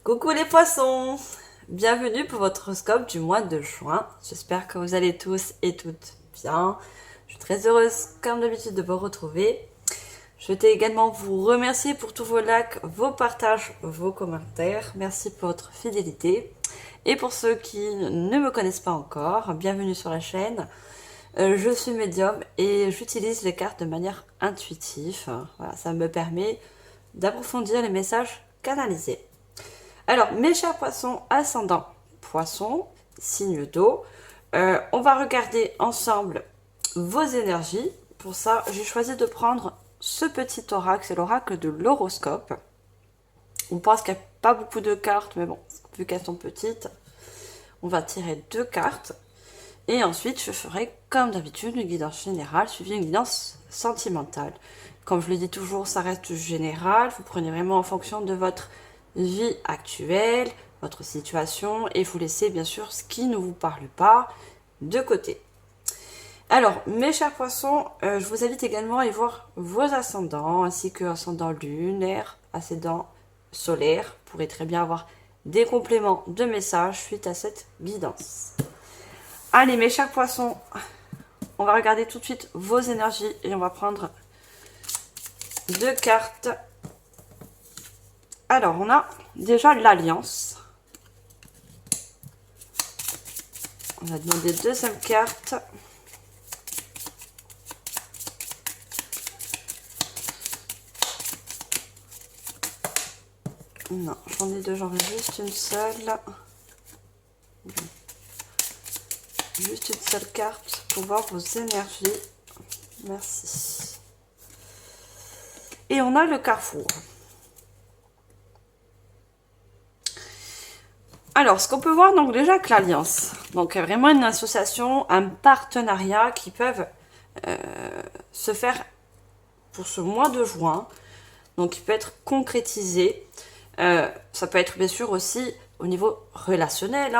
Coucou les poissons! Bienvenue pour votre horoscope du mois de juin. J'espère que vous allez tous et toutes bien. Je suis très heureuse, comme d'habitude, de vous retrouver. Je souhaitais également vous remercier pour tous vos likes, vos partages, vos commentaires. Merci pour votre fidélité. Et pour ceux qui ne me connaissent pas encore, bienvenue sur la chaîne. Je suis médium et j'utilise les cartes de manière intuitive. Voilà, ça me permet d'approfondir les messages canalisés. Alors, mes chers poissons, ascendant poisson, signe d'eau, on va regarder ensemble vos énergies. Pour ça, j'ai choisi de prendre ce petit oracle, c'est l'oracle de l'horoscope. On pense qu'il n'y a pas beaucoup de cartes, mais bon, vu qu'elles sont petites, on va tirer 2 cartes. Et ensuite, je ferai, comme d'habitude, une guidance générale suivie d'une guidance sentimentale. Comme je le dis toujours, ça reste général. Vous prenez vraiment en fonction de votre vie actuelle, votre situation, et vous laissez bien sûr ce qui ne vous parle pas de côté. Alors, mes chers poissons, je vous invite également à aller voir vos ascendants, ainsi que ascendant lunaire, ascendant solaire. Vous pourrez très bien avoir des compléments de messages suite à cette guidance. Allez, mes chers poissons, on va regarder tout de suite vos énergies et on va prendre 2 cartes. Alors, on a déjà l'Alliance. On va demander deuxième carte. Non, j'en ai deux, j'en ai juste une seule. Juste une seule carte pour voir vos énergies. Merci. Et on a le carrefour. Alors, ce qu'on peut voir donc déjà avec l'Alliance, donc vraiment une association, un partenariat qui peuvent se faire pour ce mois de juin, donc qui peut être concrétisé. Ça peut être bien sûr aussi au niveau relationnel.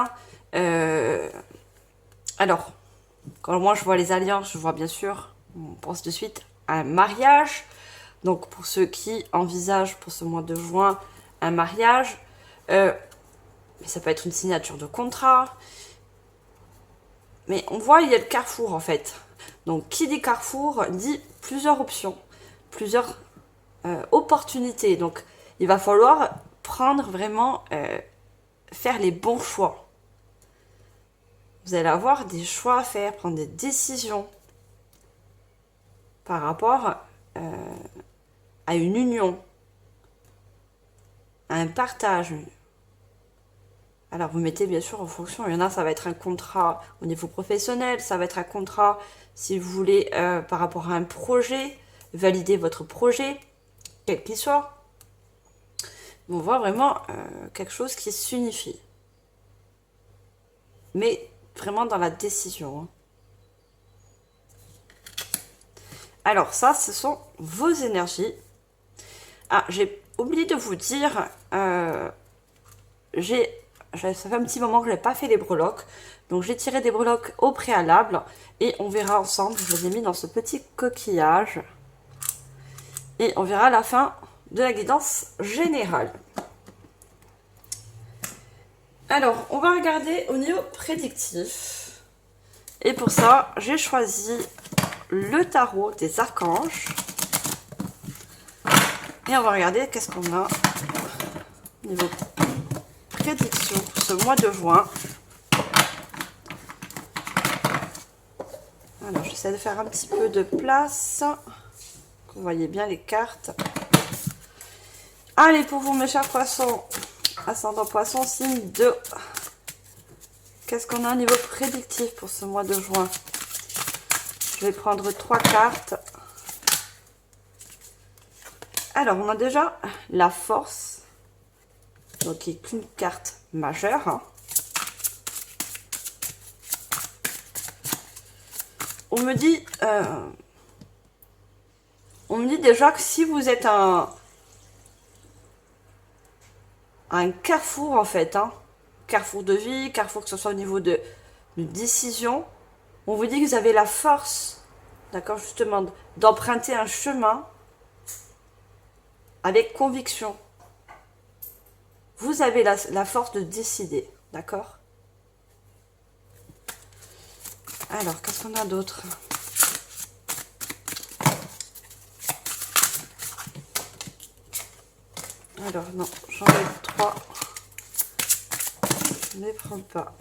Alors, quand moi je vois les alliances, je vois bien sûr, on pense de suite à un mariage. Donc pour ceux qui envisagent pour ce mois de juin un mariage, mais ça peut être une signature de contrat. Mais on voit, il y a le carrefour en fait. Donc, qui dit carrefour dit plusieurs options, plusieurs opportunités. Donc, il va falloir prendre vraiment, faire les bons choix. Vous allez avoir des choix à faire, prendre des décisions par rapport à une union, à un partage. Alors, vous mettez bien sûr en fonction. Il y en a, ça va être un contrat au niveau professionnel. Ça va être un contrat, si vous voulez, par rapport à un projet. Valider votre projet, quel qu'il soit. On voit vraiment quelque chose qui s'unifie. Mais vraiment dans la décision. Alors, ça, ce sont vos énergies. Ah, j'ai oublié de vous dire, ça fait un petit moment que je n'ai pas fait les breloques. Donc j'ai tiré des breloques au préalable. Et on verra ensemble. Je les ai mis dans ce petit coquillage. Et on verra à la fin de la guidance générale. Alors, on va regarder au niveau prédictif. Et pour ça, j'ai choisi le tarot des archanges. Et on va regarder qu'est-ce qu'on a au niveau prédiction pour ce mois de juin. Alors, j'essaie de faire un petit peu de place. Vous voyez bien les cartes. Allez, pour vous, mes chers poissons, ascendant poisson, signe d'eau. Qu'est-ce qu'on a au niveau prédictif pour ce mois de juin? Je vais prendre 3 cartes. Alors, on a déjà la force, donc qui n'est qu'une carte majeure. On me dit déjà que si vous êtes un carrefour en fait, carrefour de vie, carrefour que ce soit au niveau de décision, on vous dit que vous avez la force, d'accord, justement, d'emprunter un chemin avec conviction. vous avez la force de décider, d'accord? Alors, qu'est-ce qu'on a d'autre? Alors, non, j'enlève 3. Je ne les prends pas.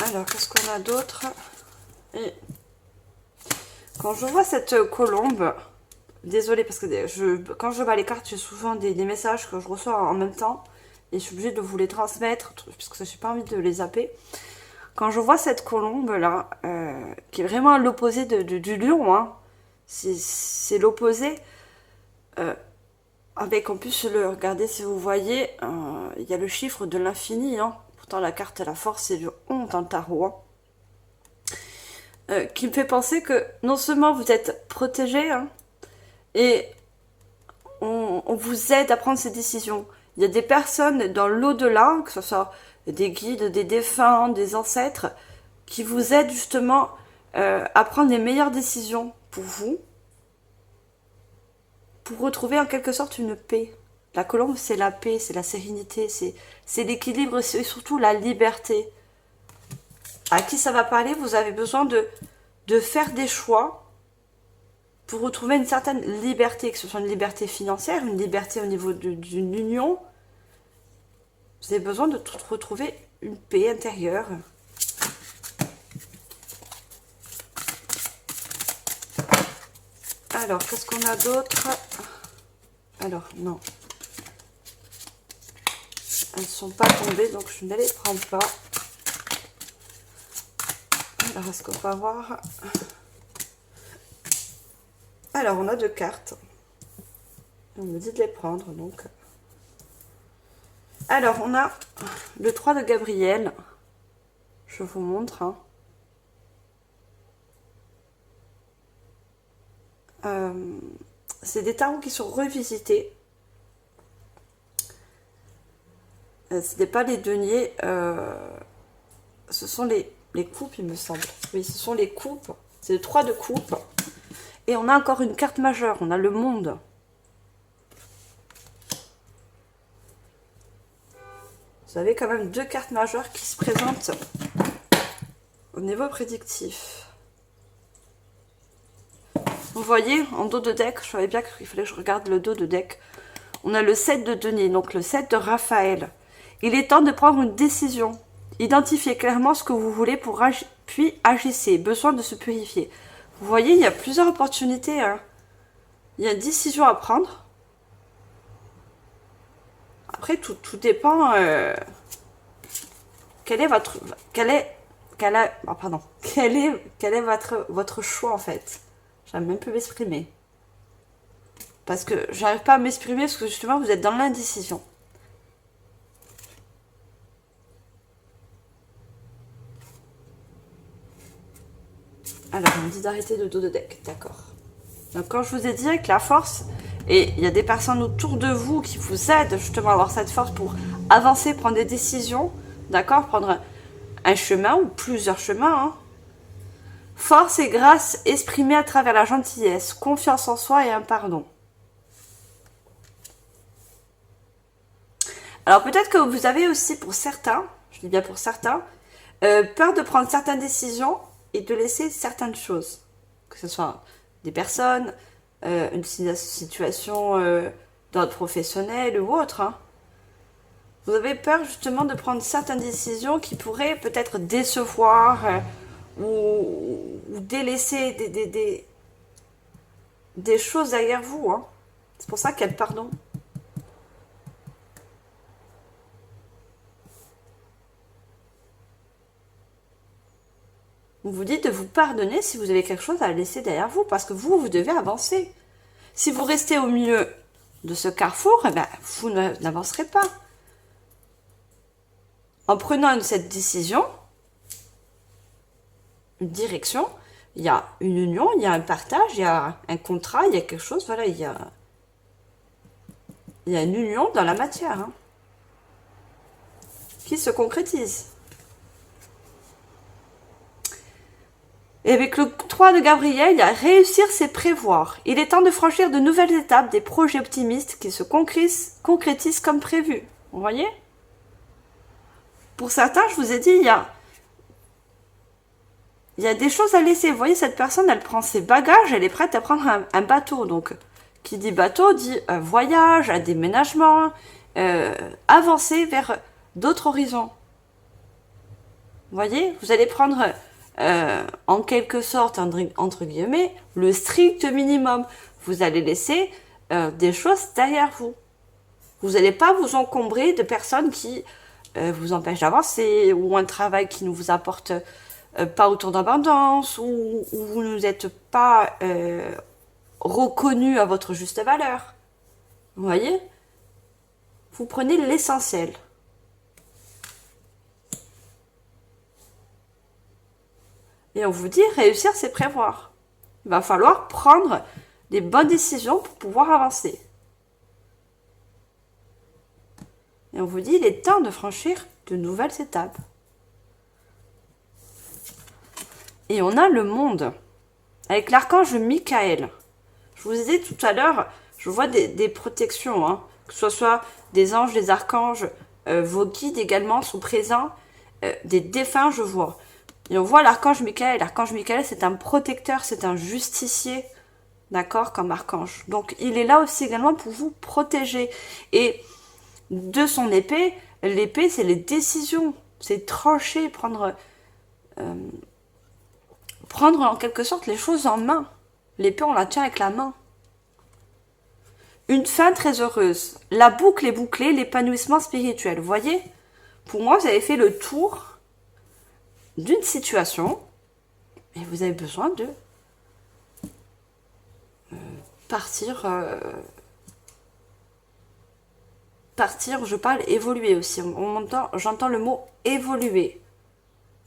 Alors, qu'est-ce qu'on a d'autre? Et quand je vois cette colombe, désolée parce que quand je bats les cartes, j'ai souvent des messages que je reçois en même temps et je suis obligée de vous les transmettre parce que je n'ai pas envie de les zapper. Quand je vois cette colombe là, qui est vraiment à l'opposé du lion, hein, c'est l'opposé. Avec en plus, regardez si vous voyez, il y a le chiffre de l'infini. Hein. Pourtant, la carte la force, c'est le 11 dans le tarot. Hein. Qui me fait penser que non seulement vous êtes protégé, hein, et on vous aide à prendre ces décisions. Il y a des personnes dans l'au-delà, que ce soit des guides, des défunts, des ancêtres, qui vous aident justement à prendre les meilleures décisions pour vous, pour retrouver en quelque sorte une paix. La colombe, c'est la paix, c'est la sérénité, c'est l'équilibre, c'est surtout la liberté. À qui ça va parler? Vous avez besoin de faire des choix pour retrouver une certaine liberté, que ce soit une liberté financière, une liberté au niveau d'une union. Vous avez besoin de retrouver une paix intérieure. Alors, qu'est-ce qu'on a d'autre? Alors, non. Elles ne sont pas tombées, donc je ne les prends pas. Alors, est-ce qu'on va voir? Alors, on a 2 cartes. On me dit de les prendre, donc. Alors, on a le 3 de Gabriel. Je vous montre. Hein. C'est des tarots qui sont revisités. Ce n'est pas les deniers. Ce sont les coupes, il me semble. Oui, ce sont les coupes. C'est le 3 de coupe. Et on a encore une carte majeure. On a le monde. Vous avez quand même 2 cartes majeures qui se présentent au niveau prédictif. Vous voyez, en dos de deck, je savais bien qu'il fallait que je regarde le dos de deck. On a le 7 de denier, donc le 7 de Raphaël. Il est temps de prendre une décision. Identifiez clairement ce que vous voulez puis agissez. Besoin de se purifier. Vous voyez, il y a plusieurs opportunités. Hein. Il y a une décision à prendre. Après, tout dépend. Quel est votre choix en fait? J'arrive même plus m'exprimer. Parce que j'arrive pas à m'exprimer parce que justement vous êtes dans l'indécision. Alors, on me dit d'arrêter le dos de deck, d'accord. Donc, quand je vous ai dit avec la force, et il y a des personnes autour de vous qui vous aident justement à avoir cette force pour avancer, prendre des décisions, d'accord, prendre un chemin ou plusieurs chemins. Hein. Force et grâce exprimée à travers la gentillesse, confiance en soi et un pardon. Alors, peut-être que vous avez aussi pour certains, je dis bien pour certains, peur de prendre certaines décisions et de laisser certaines choses, que ce soit des personnes, une situation d'ordre professionnel ou autre. Hein. Vous avez peur justement de prendre certaines décisions qui pourraient peut-être décevoir ou délaisser des choses derrière vous. Hein. C'est pour ça qu'il y a le pardon. On vous dit de vous pardonner si vous avez quelque chose à laisser derrière vous, parce que vous devez avancer. Si vous restez au milieu de ce carrefour, eh ben, vous n'avancerez pas. En prenant cette décision, une direction, il y a une union, il y a un partage, il y a un contrat, il y a quelque chose, voilà, il y a une union dans la matière hein, qui se concrétise. Et avec le 3 de Gabriel, il y a réussir, c'est prévoir. Il est temps de franchir de nouvelles étapes, des projets optimistes qui se concrétisent comme prévu. Vous voyez? Pour certains, je vous ai dit, il y a des choses à laisser. Vous voyez, cette personne, elle prend ses bagages, elle est prête à prendre un bateau. Donc, qui dit bateau, dit voyage, un déménagement, avancer vers d'autres horizons. Vous voyez, vous allez prendre en quelque sorte, entre guillemets, le strict minimum. Vous allez laisser des choses derrière vous. Vous n'allez pas vous encombrer de personnes qui vous empêchent d'avancer, ou un travail qui ne vous apporte pas autant d'abondance, ou vous n'êtes pas reconnu à votre juste valeur. Vous voyez? Vous prenez l'essentiel. Et on vous dit, réussir, c'est prévoir. Il va falloir prendre des bonnes décisions pour pouvoir avancer. Et on vous dit, il est temps de franchir de nouvelles étapes. Et on a le monde, avec l'archange Michael. Je vous ai dit tout à l'heure, je vois des protections, hein, que ce soit des anges, des archanges, vos guides également sont présents, des défunts, je vois. Et on voit l'archange Michael. L'archange Michael, c'est un protecteur, c'est un justicier, d'accord, comme archange. Donc, il est là aussi également pour vous protéger. Et de son épée, l'épée, c'est les décisions, c'est trancher, prendre en quelque sorte les choses en main. L'épée, on la tient avec la main. Une fin très heureuse. La boucle est bouclée, l'épanouissement spirituel. Vous voyez, pour moi, vous avez fait le tour d'une situation et vous avez besoin de partir, je parle évoluer aussi. J'entends le mot évoluer.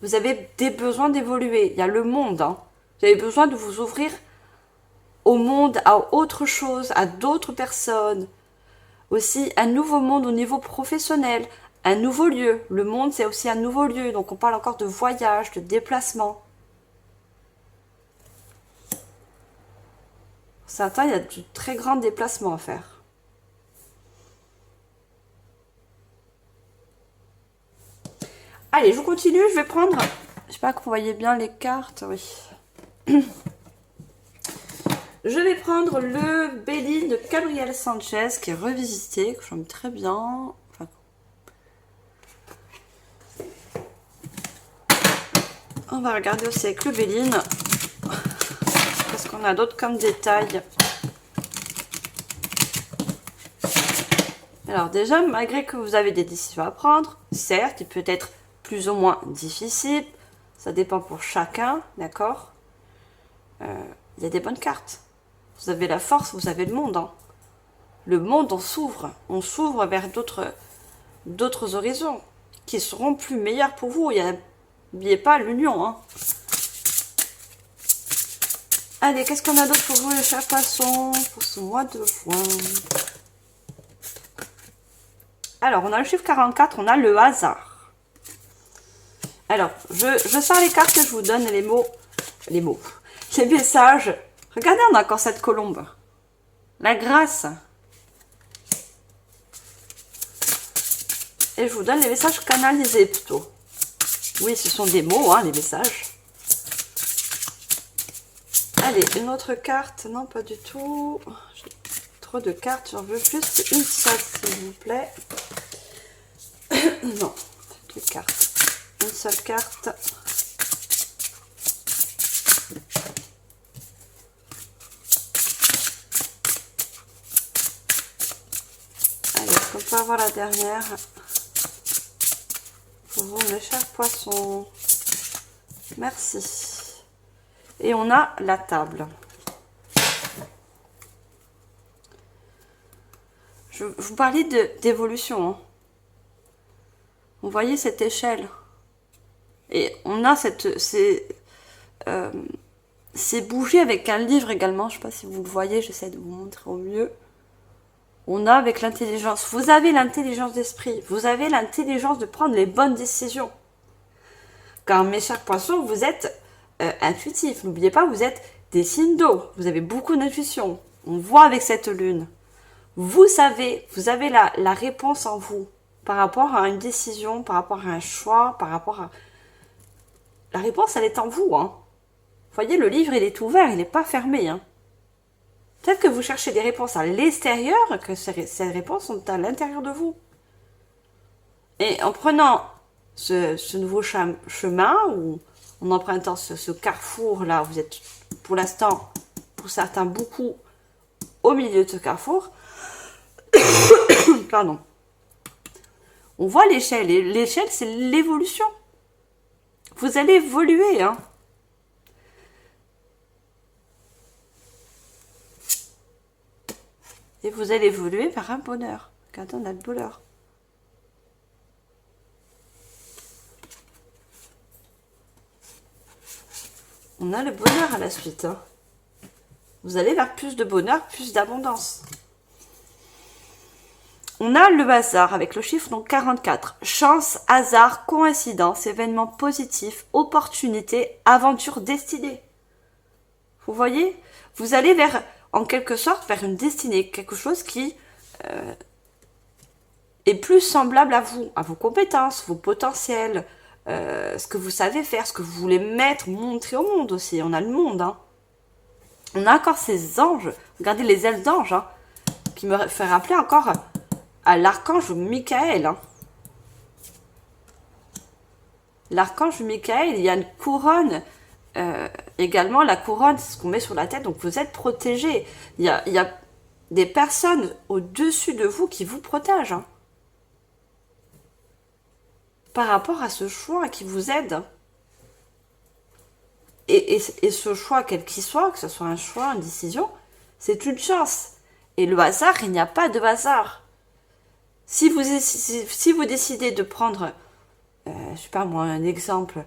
Vous avez des besoins d'évoluer. Il y a le monde. Hein. Vous avez besoin de vous ouvrir au monde, à autre chose, à d'autres personnes. Aussi, un nouveau monde au niveau professionnel, un nouveau lieu. Le monde, c'est aussi un nouveau lieu. Donc, on parle encore de voyage, de déplacement. Pour certains, il y a de très grands déplacements à faire. Allez, je continue. Je vais prendre... Je sais pas que vous voyez bien les cartes. Oui. Je vais prendre le Béline de Gabriel Sanchez qui est revisité, que j'aime très bien. Enfin, on va regarder aussi avec le Béline. Qu'est-ce qu'on a d'autre comme détail? Alors déjà, malgré que vous avez des décisions à prendre, certes, il peut être plus ou moins difficile. Ça dépend pour chacun, d'accord? Il y a des bonnes cartes. Vous avez la force, vous avez le monde. Hein. Le monde, on s'ouvre vers d'autres horizons qui seront plus meilleurs pour vous. N'oubliez pas l'union. Hein. Allez, qu'est-ce qu'on a d'autre pour vous, les chers poissons, pour ce mois de juin? Alors, on a le chiffre 44, on a le hasard. Alors, je sors les cartes que je vous donne, les messages. Regardez, on a encore cette colombe. La grâce. Et je vous donne les messages canalisés plutôt. Oui, ce sont des mots, hein, les messages. Allez, une autre carte. Non, pas du tout. J'ai trop de cartes. J'en veux juste une seule, s'il vous plaît. Non, deux cartes. Une seule carte. On peut avoir la dernière pour vous, mes chers poissons. Merci. Et on a la table. Je vous parlais d'évolution. Hein. Vous voyez cette échelle. Et on a ces bougies avec un livre également. Je ne sais pas si vous le voyez, j'essaie de vous montrer au mieux. On a avec l'intelligence. Vous avez l'intelligence d'esprit. Vous avez l'intelligence de prendre les bonnes décisions. Car mes chers poissons, vous êtes intuitif. N'oubliez pas, vous êtes des signes d'eau. Vous avez beaucoup d'intuition. On voit avec cette lune. Vous savez, vous avez la réponse en vous par rapport à une décision, par rapport à un choix, par rapport à... La réponse, elle est en vous. Hein. Vous voyez, le livre, il est ouvert, il n'est pas fermé. Hein. Peut-être que vous cherchez des réponses à l'extérieur, que ces réponses sont à l'intérieur de vous. Et en prenant ce nouveau chemin, ou en empruntant ce carrefour-là, vous êtes pour l'instant, pour certains, beaucoup au milieu de ce carrefour, pardon, on voit l'échelle, et l'échelle, c'est l'évolution. Vous allez évoluer, hein. Et vous allez évoluer vers un bonheur. Regardez, on a le bonheur. On a le bonheur à la suite. Hein. Vous allez vers plus de bonheur, plus d'abondance. On a le hasard avec le chiffre donc 44. Chance, hasard, coïncidence, événement positif, opportunité, aventure destinée. Vous voyez? Vous allez vers, en quelque sorte, vers une destinée. Quelque chose qui est plus semblable à vous, à vos compétences, vos potentiels, ce que vous savez faire, ce que vous voulez mettre, montrer au monde aussi. On a le monde. Hein. On a encore ces anges. Regardez les ailes d'ange, hein, qui me fait rappeler encore à l'archange Michael. Hein. L'archange Michael, il y a une couronne. Également, la couronne, c'est ce qu'on met sur la tête. Donc, vous êtes protégé. Il y a des personnes au-dessus de vous qui vous protègent. Hein, par rapport à ce choix qui vous aide. Et ce choix, quel qu'il soit, que ce soit un choix, une décision, c'est une chance. Et le hasard, il n'y a pas de hasard. Si vous décidez de prendre, je sais pas moi, un exemple,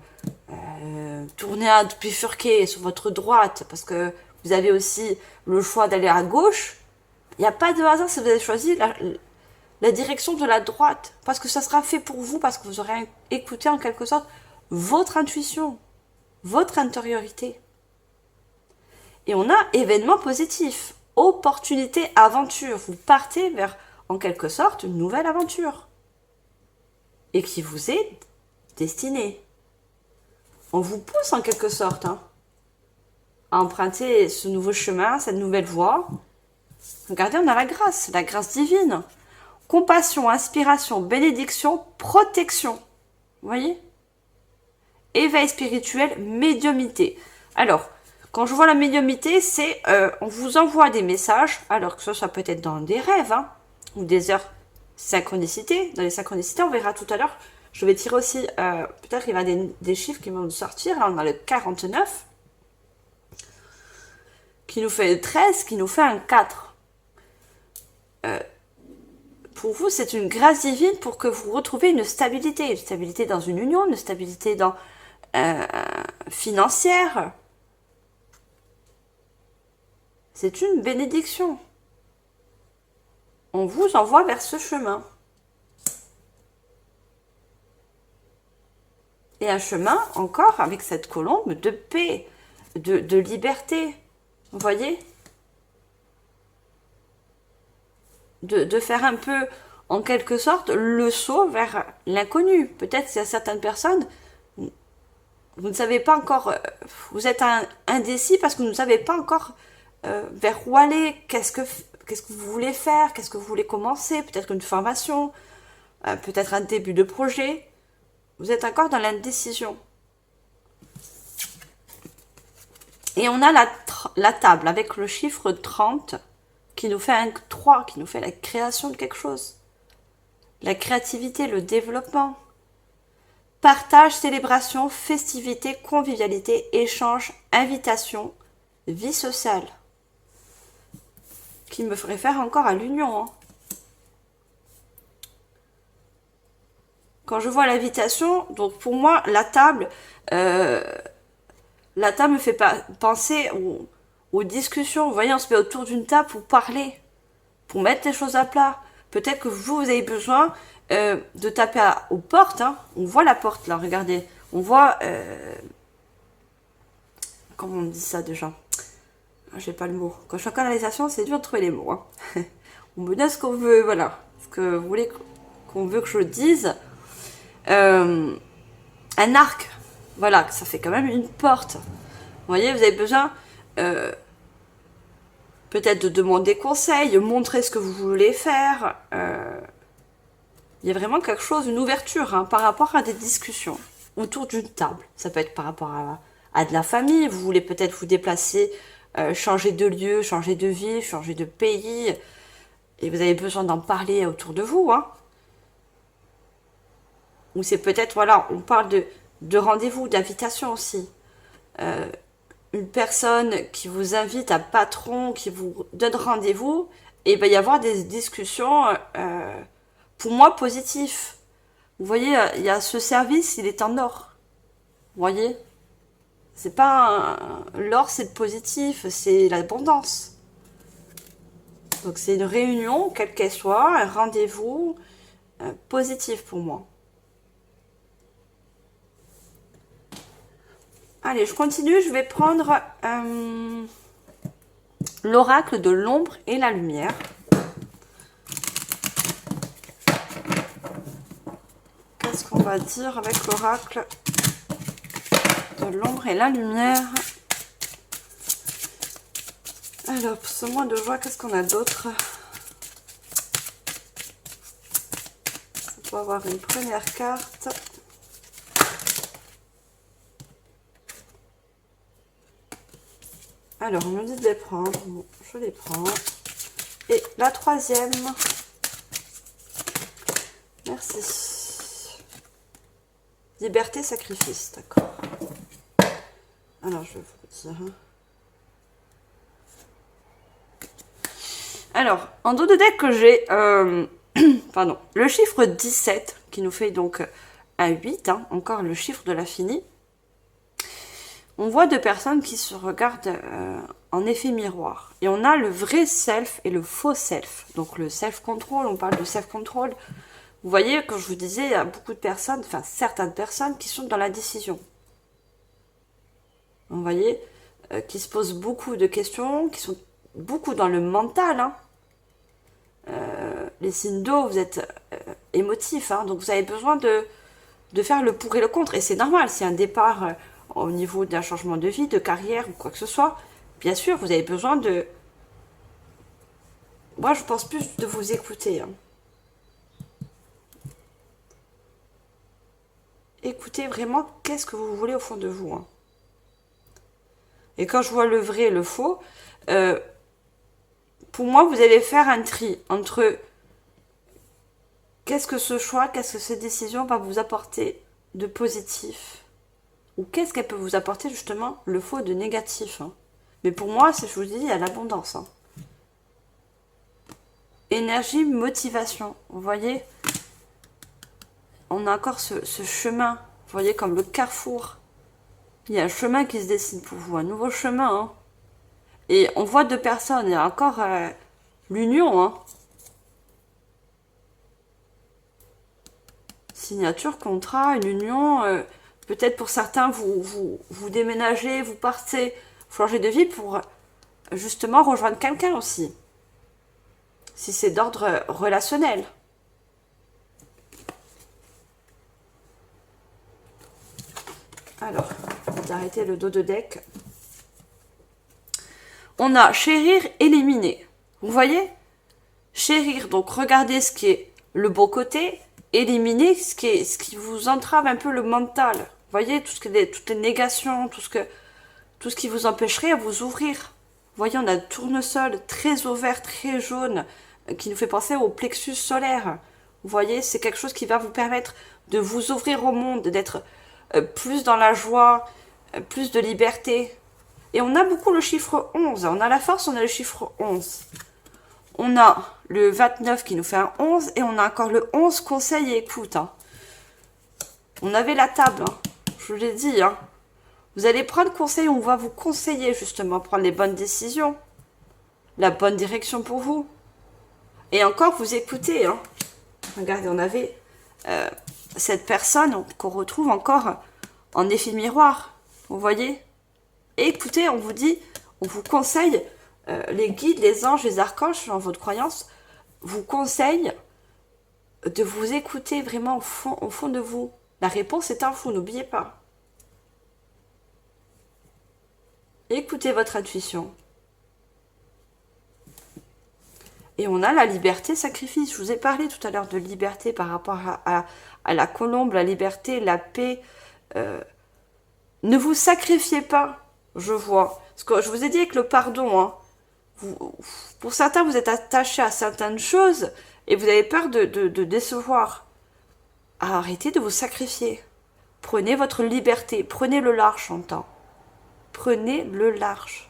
tourner à bifurquer sur votre droite, parce que vous avez aussi le choix d'aller à gauche, il n'y a pas de hasard si vous avez choisi la direction de la droite, parce que ça sera fait pour vous, parce que vous aurez écouté en quelque sorte votre intuition, votre intériorité. Et on a événement positif, opportunité, aventure. Vous partez vers, en quelque sorte, une nouvelle aventure. Et qui vous est destinée. On vous pousse en quelque sorte hein, à emprunter ce nouveau chemin, cette nouvelle voie. Regardez, on a la grâce divine. Compassion, inspiration, bénédiction, protection. Vous voyez? Éveil spirituel, médiumnité. Alors, quand je vois la médiumité, c'est on vous envoie des messages, alors que ça peut être dans des rêves, hein, ou des heures synchronicité. Dans les synchronicités, on verra tout à l'heure. Je vais tirer aussi, peut-être il y a des chiffres qui vont sortir. Là, on a le 49, qui nous fait 13, qui nous fait un 4. Pour vous, c'est une grâce divine pour que vous retrouviez une stabilité dans une union, une stabilité dans financière. C'est une bénédiction. On vous envoie vers ce chemin. Et un chemin encore avec cette colombe de paix, de liberté. Vous voyez? De faire un peu, en quelque sorte, le saut vers l'inconnu. Peut-être qu'il y a certaines personnes, vous ne savez pas encore, vous êtes indécis parce que vous ne savez pas encore vers où aller, qu'est-ce que vous voulez faire, qu'est-ce que vous voulez commencer, peut-être une formation, peut-être un début de projet. Vous êtes encore dans l'indécision. Et on a la table avec le chiffre 30 qui nous fait un 3, qui nous fait la création de quelque chose. La créativité, le développement. Partage, célébration, festivité, convivialité, échange, invitation, vie sociale. Qui me réfère encore à l'union. Hein. Quand je vois l'invitation, donc pour moi, la table me fait penser aux discussions. Vous voyez, on se met autour d'une table pour parler, pour mettre les choses à plat. Peut-être que vous avez besoin de taper aux portes. Hein. On voit la porte là, regardez. On voit comment on dit ça déjà? J'ai pas le mot. Quand je suis en canalisation, c'est dur de trouver les mots. Hein. On me donne ce qu'on veut, voilà. Ce que vous voulez qu'on veut que je dise. Un arc, voilà, ça fait quand même une porte. Vous voyez, vous avez besoin peut-être de demander conseil, montrer ce que vous voulez faire. Il y a vraiment quelque chose, une ouverture hein, par rapport à des discussions autour d'une table. Ça peut être par rapport à de la famille. Vous voulez peut-être vous déplacer, changer de lieu, changer de vie, changer de pays. Et vous avez besoin d'en parler autour de vous. Hein. Ou c'est peut-être, voilà, on parle de rendez-vous, d'invitation aussi. Une personne qui vous invite, un patron qui vous donne rendez-vous, et il va y avoir des discussions, pour moi, positifs. Vous voyez, il y a ce service, il est en or. Vous voyez? C'est pas l'or, c'est le positif, c'est l'abondance. Donc c'est une réunion, quelle qu'elle soit, un rendez-vous positif pour moi. Allez, je continue, je vais prendre l'oracle de l'ombre et la lumière. Qu'est-ce qu'on va dire avec l'oracle de l'ombre et la lumière? Alors, pour ce mois de juin, qu'est-ce qu'on a d'autre? On va avoir une première carte. Alors, on me dit de les prendre. Bon, je les prends. Et la troisième. Merci. Liberté, sacrifice. D'accord. Alors, je vais vous dire. Alors, en dos de deck que j'ai, pardon, le chiffre 17, qui nous fait donc un 8, hein, encore le chiffre de l'infini. On voit deux personnes qui se regardent en effet miroir. Et on a le vrai self et le faux self. Donc le self-control, on parle de self-control. Vous voyez, comme je vous disais, il y a beaucoup de personnes, enfin certaines personnes qui sont dans la décision. Vous voyez, qui se posent beaucoup de questions, qui sont beaucoup dans le mental. Hein. Les signes d'eau, vous êtes émotifs, hein, donc vous avez besoin de faire le pour et le contre. Et c'est normal, c'est un départ... au niveau d'un changement de vie, de carrière ou quoi que ce soit, bien sûr, vous avez besoin de... Moi, je pense plus de vous écouter. Hein. Écoutez vraiment qu'est-ce que vous voulez au fond de vous. Hein. Et quand je vois le vrai et le faux, pour moi, vous allez faire un tri entre qu'est-ce que ce choix, qu'est-ce que cette décision va vous apporter de positif. Ou qu'est-ce qu'elle peut vous apporter justement le faux de négatif. Hein. Mais pour moi, je vous dis, il y a l'abondance. Hein. Énergie, motivation. Vous voyez, on a encore ce chemin. Vous voyez, comme le carrefour. Il y a un chemin qui se dessine pour vous, un nouveau chemin. Hein. Et on voit deux personnes. Il y a encore l'union. Hein. Signature, contrat, une union... Peut-être pour certains, vous déménagez, vous partez, changer de vie pour justement rejoindre quelqu'un aussi. Si c'est d'ordre relationnel. Alors, d'arrêter le dos de deck. On a chérir, éliminer. Vous voyez? Chérir, donc regardez ce qui est le beau côté. Éliminer ce qui vous entrave un peu le mental. Vous voyez, toutes les négations, tout ce qui vous empêcherait à vous ouvrir. Vous voyez, on a un tournesol très ouvert, très jaune, qui nous fait penser au plexus solaire. Vous voyez, c'est quelque chose qui va vous permettre de vous ouvrir au monde, d'être plus dans la joie, plus de liberté. Et on a beaucoup le chiffre 11. On a la force, on a le chiffre 11. On a le 29 qui nous fait un 11 et on a encore le 11 conseil et écoute. Hein. On avait la table, hein. Je vous l'ai dit. Hein. Vous allez prendre conseil, on va vous conseiller justement, prendre les bonnes décisions, la bonne direction pour vous. Et encore, vous écoutez. Hein. Regardez, on avait cette personne qu'on retrouve encore en effet miroir. Vous voyez? Et écoutez, on vous dit, on vous conseille, les guides, les anges, les archanges, dans votre croyance, vous conseillent de vous écouter vraiment au fond de vous. La réponse est en vous, n'oubliez pas. Écoutez votre intuition. Et on a la liberté sacrifice. Je vous ai parlé tout à l'heure de liberté par rapport à la colombe, la liberté, la paix. Ne vous sacrifiez pas, je vois. Parce que je vous ai dit avec le pardon, hein, pour certains, vous êtes attachés à certaines choses et vous avez peur de décevoir. Arrêtez de vous sacrifier. Prenez votre liberté. Prenez le large en temps. Prenez le large.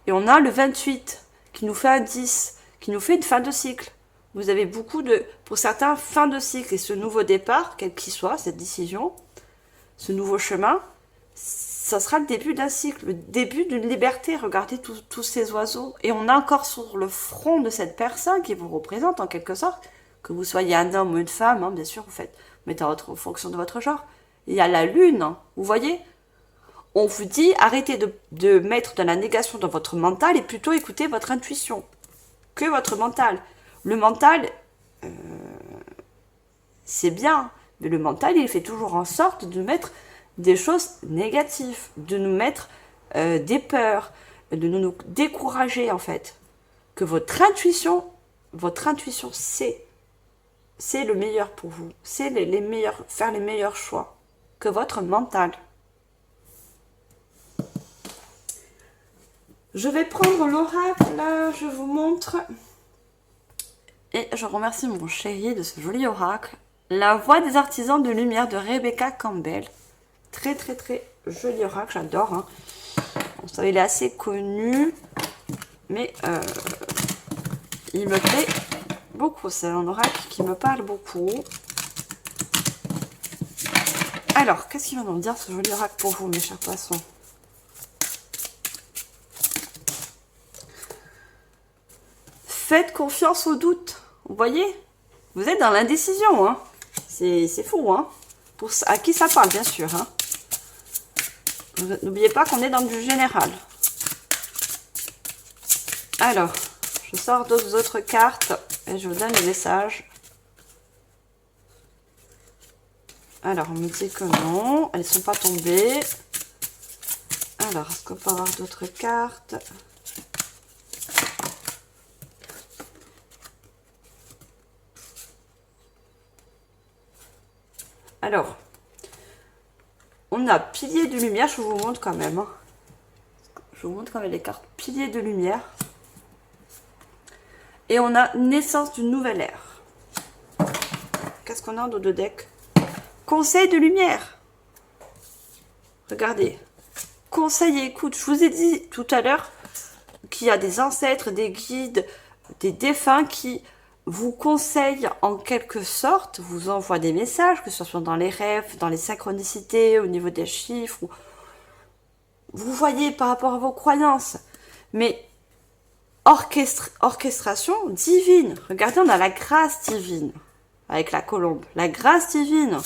Et on a le 28 qui nous fait un 10, qui nous fait une fin de cycle. Vous avez beaucoup de, pour certains, fin de cycle. Et ce nouveau départ, quel qu'il soit, cette décision, ce nouveau chemin, ça sera le début d'un cycle, le début d'une liberté. Regardez tous ces oiseaux. Et on a encore sur le front de cette personne qui vous représente en quelque sorte, que vous soyez un homme ou une femme, hein, bien sûr, vous mettez en fonction de votre genre. Il y a la lune, hein, vous voyez. On vous dit, arrêtez de mettre de la négation dans votre mental et plutôt écoutez votre intuition. Que votre mental. Le mental, c'est bien, mais le mental, il fait toujours en sorte de mettre des choses négatives, de nous mettre des peurs, de nous décourager en fait. Que votre intuition, c'est le meilleur pour vous. C'est faire les meilleurs choix que votre mental. Je vais prendre l'oracle, là, je vous montre. Et je remercie mon chéri de ce joli oracle. La voix des artisans de lumière de Rebecca Campbell. Très très très joli oracle, j'adore. Hein. Bon, ça, il est assez connu, mais il me plaît beaucoup. C'est un oracle qui me parle beaucoup. Alors, qu'est-ce qu'il va nous dire ce joli oracle pour vous, mes chers poissons? Faites confiance au doute. Vous voyez? Vous êtes dans l'indécision. Hein. C'est fou. Hein. À qui ça parle, bien sûr. Hein. N'oubliez pas qu'on est dans du général. Alors, je sors d'autres autres cartes et je vous donne les messages. Alors, on me dit que non, elles ne sont pas tombées. Alors, est-ce qu'on peut avoir d'autres cartes? Alors, on a pilier de lumière, je vous montre quand même. Hein. Je vous montre quand même les cartes pilier de lumière. Et on a naissance d'une nouvelle ère. Qu'est-ce qu'on a dans deux decks? Conseil de lumière. Regardez. Conseil et écoute. Je vous ai dit tout à l'heure qu'il y a des ancêtres, des guides, des défunts qui vous conseillent en quelque sorte, vous envoient des messages, que ce soit dans les rêves, dans les synchronicités, au niveau des chiffres. Vous voyez par rapport à vos croyances. Mais orchestration divine. Regardez, on a la grâce divine avec la colombe. La grâce divine.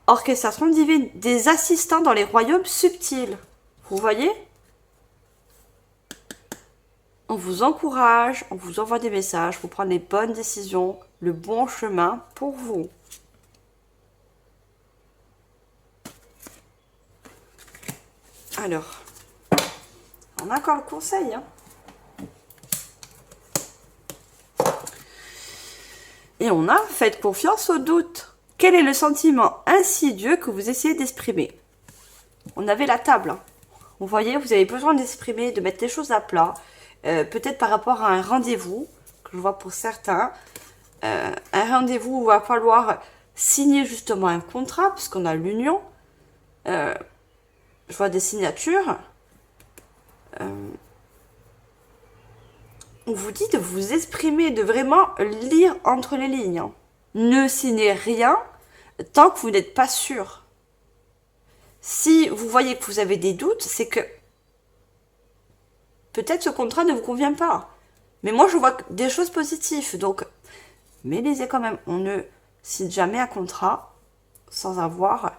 Orchestration divine. Des assistants dans les royaumes subtils. Vous voyez? On vous encourage, on vous envoie des messages pour prendre les bonnes décisions, le bon chemin pour vous. Alors, on a encore le conseil. Hein. Et on a, faites confiance au doute. Quel est le sentiment insidieux que vous essayez d'exprimer? On avait la table. Hein. Vous voyez, vous avez besoin d'exprimer, de mettre les choses à plat. Peut-être par rapport à un rendez-vous, que je vois pour certains. Un rendez-vous où il va falloir signer justement un contrat, puisqu'on a l'union. Je vois des signatures. On vous dit de vous exprimer, de vraiment lire entre les lignes. Hein. Ne signez rien tant que vous n'êtes pas sûr. Si vous voyez que vous avez des doutes, c'est que peut-être ce contrat ne vous convient pas. Mais moi, je vois des choses positives. Donc, mais lisez quand même. On ne signe jamais un contrat sans avoir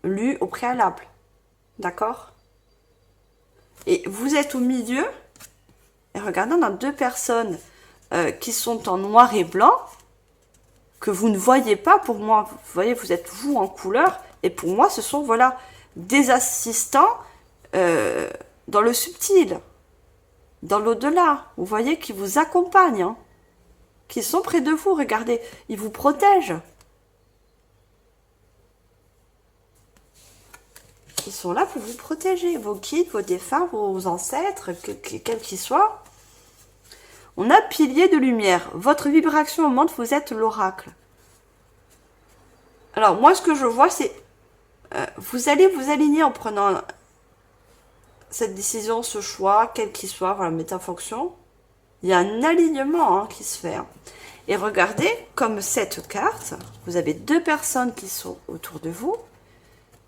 lu au préalable. D'accord? Et vous êtes au milieu. Et regardez, on a deux personnes qui sont en noir et blanc, que vous ne voyez pas. Pour moi, vous voyez, vous êtes vous en couleur. Et pour moi, ce sont, voilà, des assistants dans le subtil, dans l'au-delà. Vous voyez, qui vous accompagnent, hein, qui sont près de vous. Regardez, ils vous protègent. Ils sont là pour vous protéger, vos guides, vos défunts, vos ancêtres, quels qu'ils soient. On a pilier de lumière. Votre vibration augmente, vous êtes l'oracle. Alors, moi, ce que je vois, c'est... vous allez vous aligner en prenant cette décision, ce choix, quel qu'il soit, voilà, mettez en fonction. Il y a un alignement, hein, qui se fait. Hein. Et regardez, comme cette carte, vous avez deux personnes qui sont autour de vous.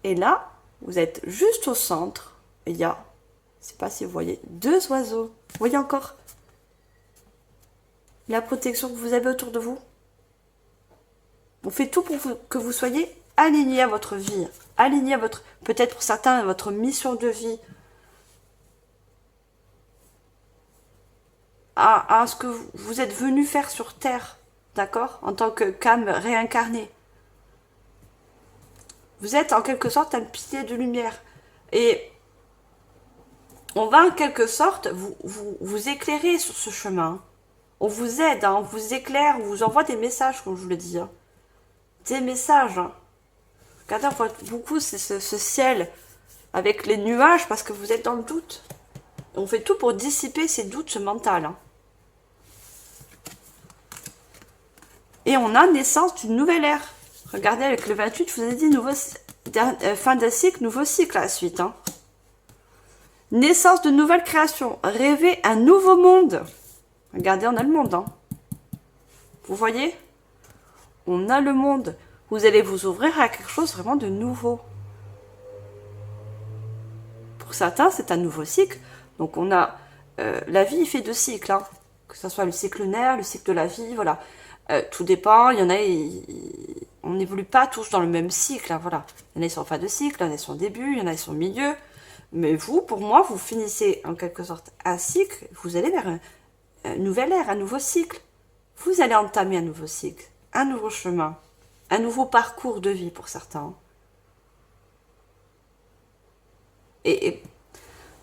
Et là, vous êtes juste au centre. Et il y a, je ne sais pas si vous voyez, deux oiseaux. Vous voyez encore la protection que vous avez autour de vous. On fait tout pour que vous soyez aligné à votre vie. Aligné à votre, peut-être pour certains, à votre mission de vie. À ce que vous êtes venu faire sur Terre. D'accord? En tant qu'âme réincarnée. Vous êtes en quelque sorte un pilier de lumière. Et on va en quelque sorte vous éclairer sur ce chemin. On vous aide, hein, on vous éclaire, on vous envoie des messages, comme je vous le dis. Hein. Des messages. Hein. Regardez, on voit beaucoup ce ciel avec les nuages parce que vous êtes dans le doute. On fait tout pour dissiper ces doutes mentaux. Hein. Et on a naissance d'une nouvelle ère. Regardez, avec le 28, je vous ai dit fin d'un cycle, nouveau cycle à la suite. Hein. Naissance de nouvelles créations. Rêver un nouveau monde. Regardez, on a le monde. Hein. Vous voyez? On a le monde. Vous allez vous ouvrir à quelque chose vraiment de nouveau. Pour certains, c'est un nouveau cycle. Donc on a... la vie fait deux cycles. Hein. Que ce soit le cycle lunaire, le cycle de la vie, voilà. Tout dépend. Il y en a... on n'évolue pas tous dans le même cycle. Hein, voilà. Il y en a qui sont en fin de cycle, il y en a qui sont au début, il y en a qui sont au milieu. Mais vous, pour moi, vous finissez en quelque sorte un cycle. Vous allez vers une nouvelle ère, un nouveau cycle. Vous allez entamer un nouveau cycle, un nouveau chemin, un nouveau parcours de vie pour certains. Et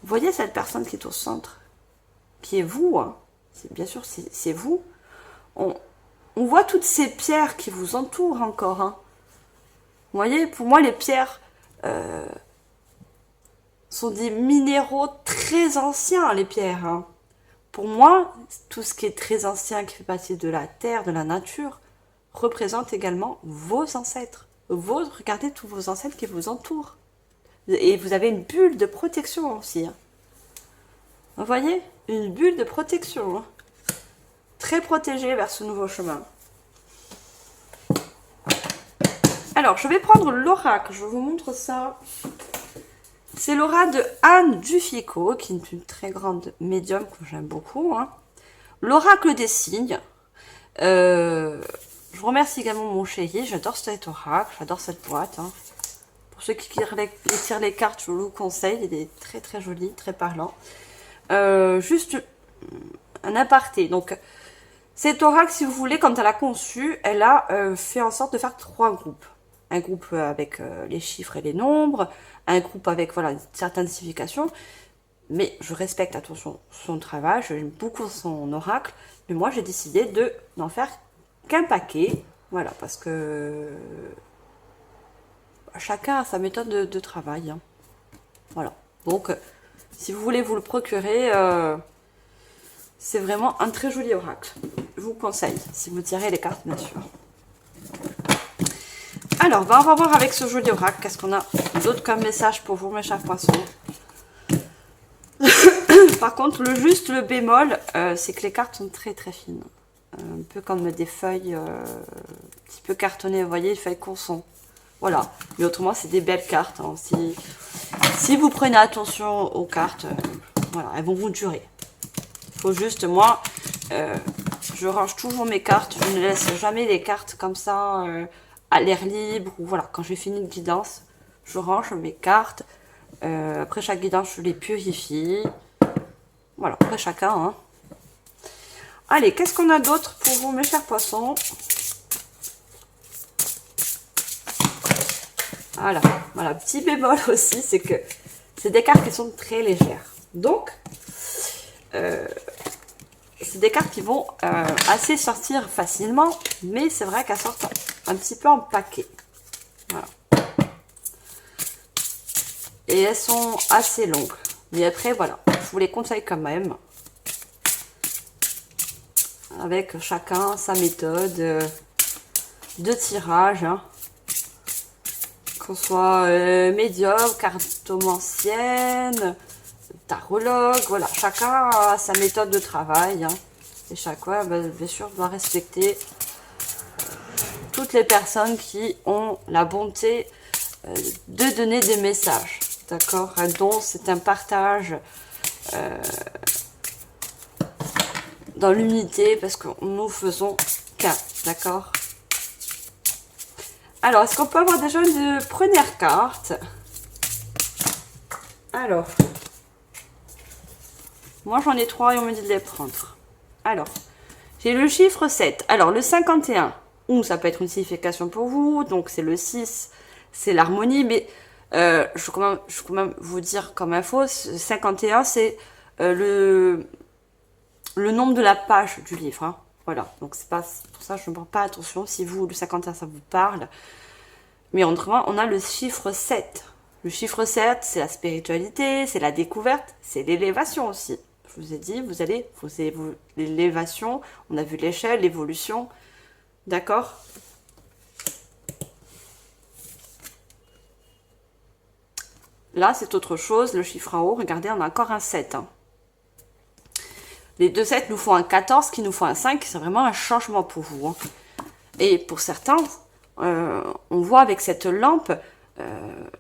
vous voyez cette personne qui est au centre, qui est vous, hein. Bien sûr, c'est vous. On voit toutes ces pierres qui vous entourent encore. Hein. Vous voyez, pour moi, les pierres sont des minéraux très anciens, les pierres. Hein. Pour moi, tout ce qui est très ancien, qui fait partie de la terre, de la nature, représente également vos ancêtres. Regardez tous vos ancêtres qui vous entourent. Et vous avez une bulle de protection aussi. Hein. Vous voyez? Une bulle de protection. Hein. Très protégée vers ce nouveau chemin. Alors, je vais prendre l'oracle. Je vous montre ça. C'est l'aura de Anne Duffico, qui est une très grande médium que j'aime beaucoup. Hein. L'oracle des signes. Je remercie également mon chéri. J'adore cet oracle, j'adore cette boîte. Hein. Pour ceux qui tirent les cartes, je vous le conseille. Il est très très joli, très parlant. Juste un aparté. Donc, cet oracle, si vous voulez, quand elle a conçu, elle a fait en sorte de faire 3 groupes. Un groupe avec les chiffres et les nombres, un groupe avec voilà certaines significations, mais je respecte, attention, son travail, j'aime beaucoup son oracle, mais moi j'ai décidé de n'en faire qu'un paquet, voilà, parce que chacun a sa méthode de travail, hein. Voilà, donc si vous voulez vous le procurer, c'est vraiment un très joli oracle, je vous conseille, si vous tirez les cartes bien sûr. Alors, on va voir avec ce joli oracle, qu'est-ce qu'on a d'autre comme message pour vous, mes chers poissons. Par contre, le bémol, c'est que les cartes sont très très fines. Un peu comme des feuilles un petit peu cartonnées, vous voyez, les feuilles conson. Voilà, mais autrement, c'est des belles cartes. Hein. Si vous prenez attention aux cartes, voilà, elles vont vous durer. Il faut juste, moi, je range toujours mes cartes, je ne laisse jamais les cartes comme ça... à l'air libre, ou voilà, quand j'ai fini une guidance, je range mes cartes, Après chaque guidance, je les purifie. Voilà, après chacun. Hein. Allez, qu'est-ce qu'on a d'autre pour vous, mes chers poissons? Voilà, voilà, petit bémol aussi, c'est que c'est des cartes qui sont très légères. Donc, c'est des cartes qui vont assez sortir facilement, mais c'est vrai qu'elles sortent un petit peu en paquet. Voilà. Et elles sont assez longues. Mais après, voilà, je vous les conseille quand même. Avec chacun sa méthode de tirage. Hein. Qu'on soit médium, cartomancienne, tarologue, voilà. Chacun a sa méthode de travail. Hein. Et chacun, bien sûr, doit respecter toutes les personnes qui ont la bonté de donner des messages. D'accord? Un don, c'est un partage dans l'unité parce que nous faisons qu'un. D'accord? Alors, est-ce qu'on peut avoir déjà une première carte? Alors, moi j'en ai 3 et on me dit de les prendre. Alors, j'ai le chiffre 7. Alors, le 51, ou ça peut être une signification pour vous, donc c'est le 6, c'est l'harmonie, mais je vais quand même vous dire comme info, 51, c'est le nombre de la page du livre. Hein. Voilà, donc c'est pas pour ça je ne prends pas attention si vous, le 51, ça vous parle. Mais autrement, on a le chiffre 7. Le chiffre 7, c'est la spiritualité, c'est la découverte, c'est l'élévation aussi. Je vous ai dit, vous allez, l'élévation, on a vu l'échelle, l'évolution, d'accord? Là, c'est autre chose, le chiffre en haut, regardez, on a encore un 7. Hein. Les deux 7 nous font un 14, qui nous font un 5, c'est vraiment un changement pour vous. Hein. Et pour certains, on voit avec cette lampe,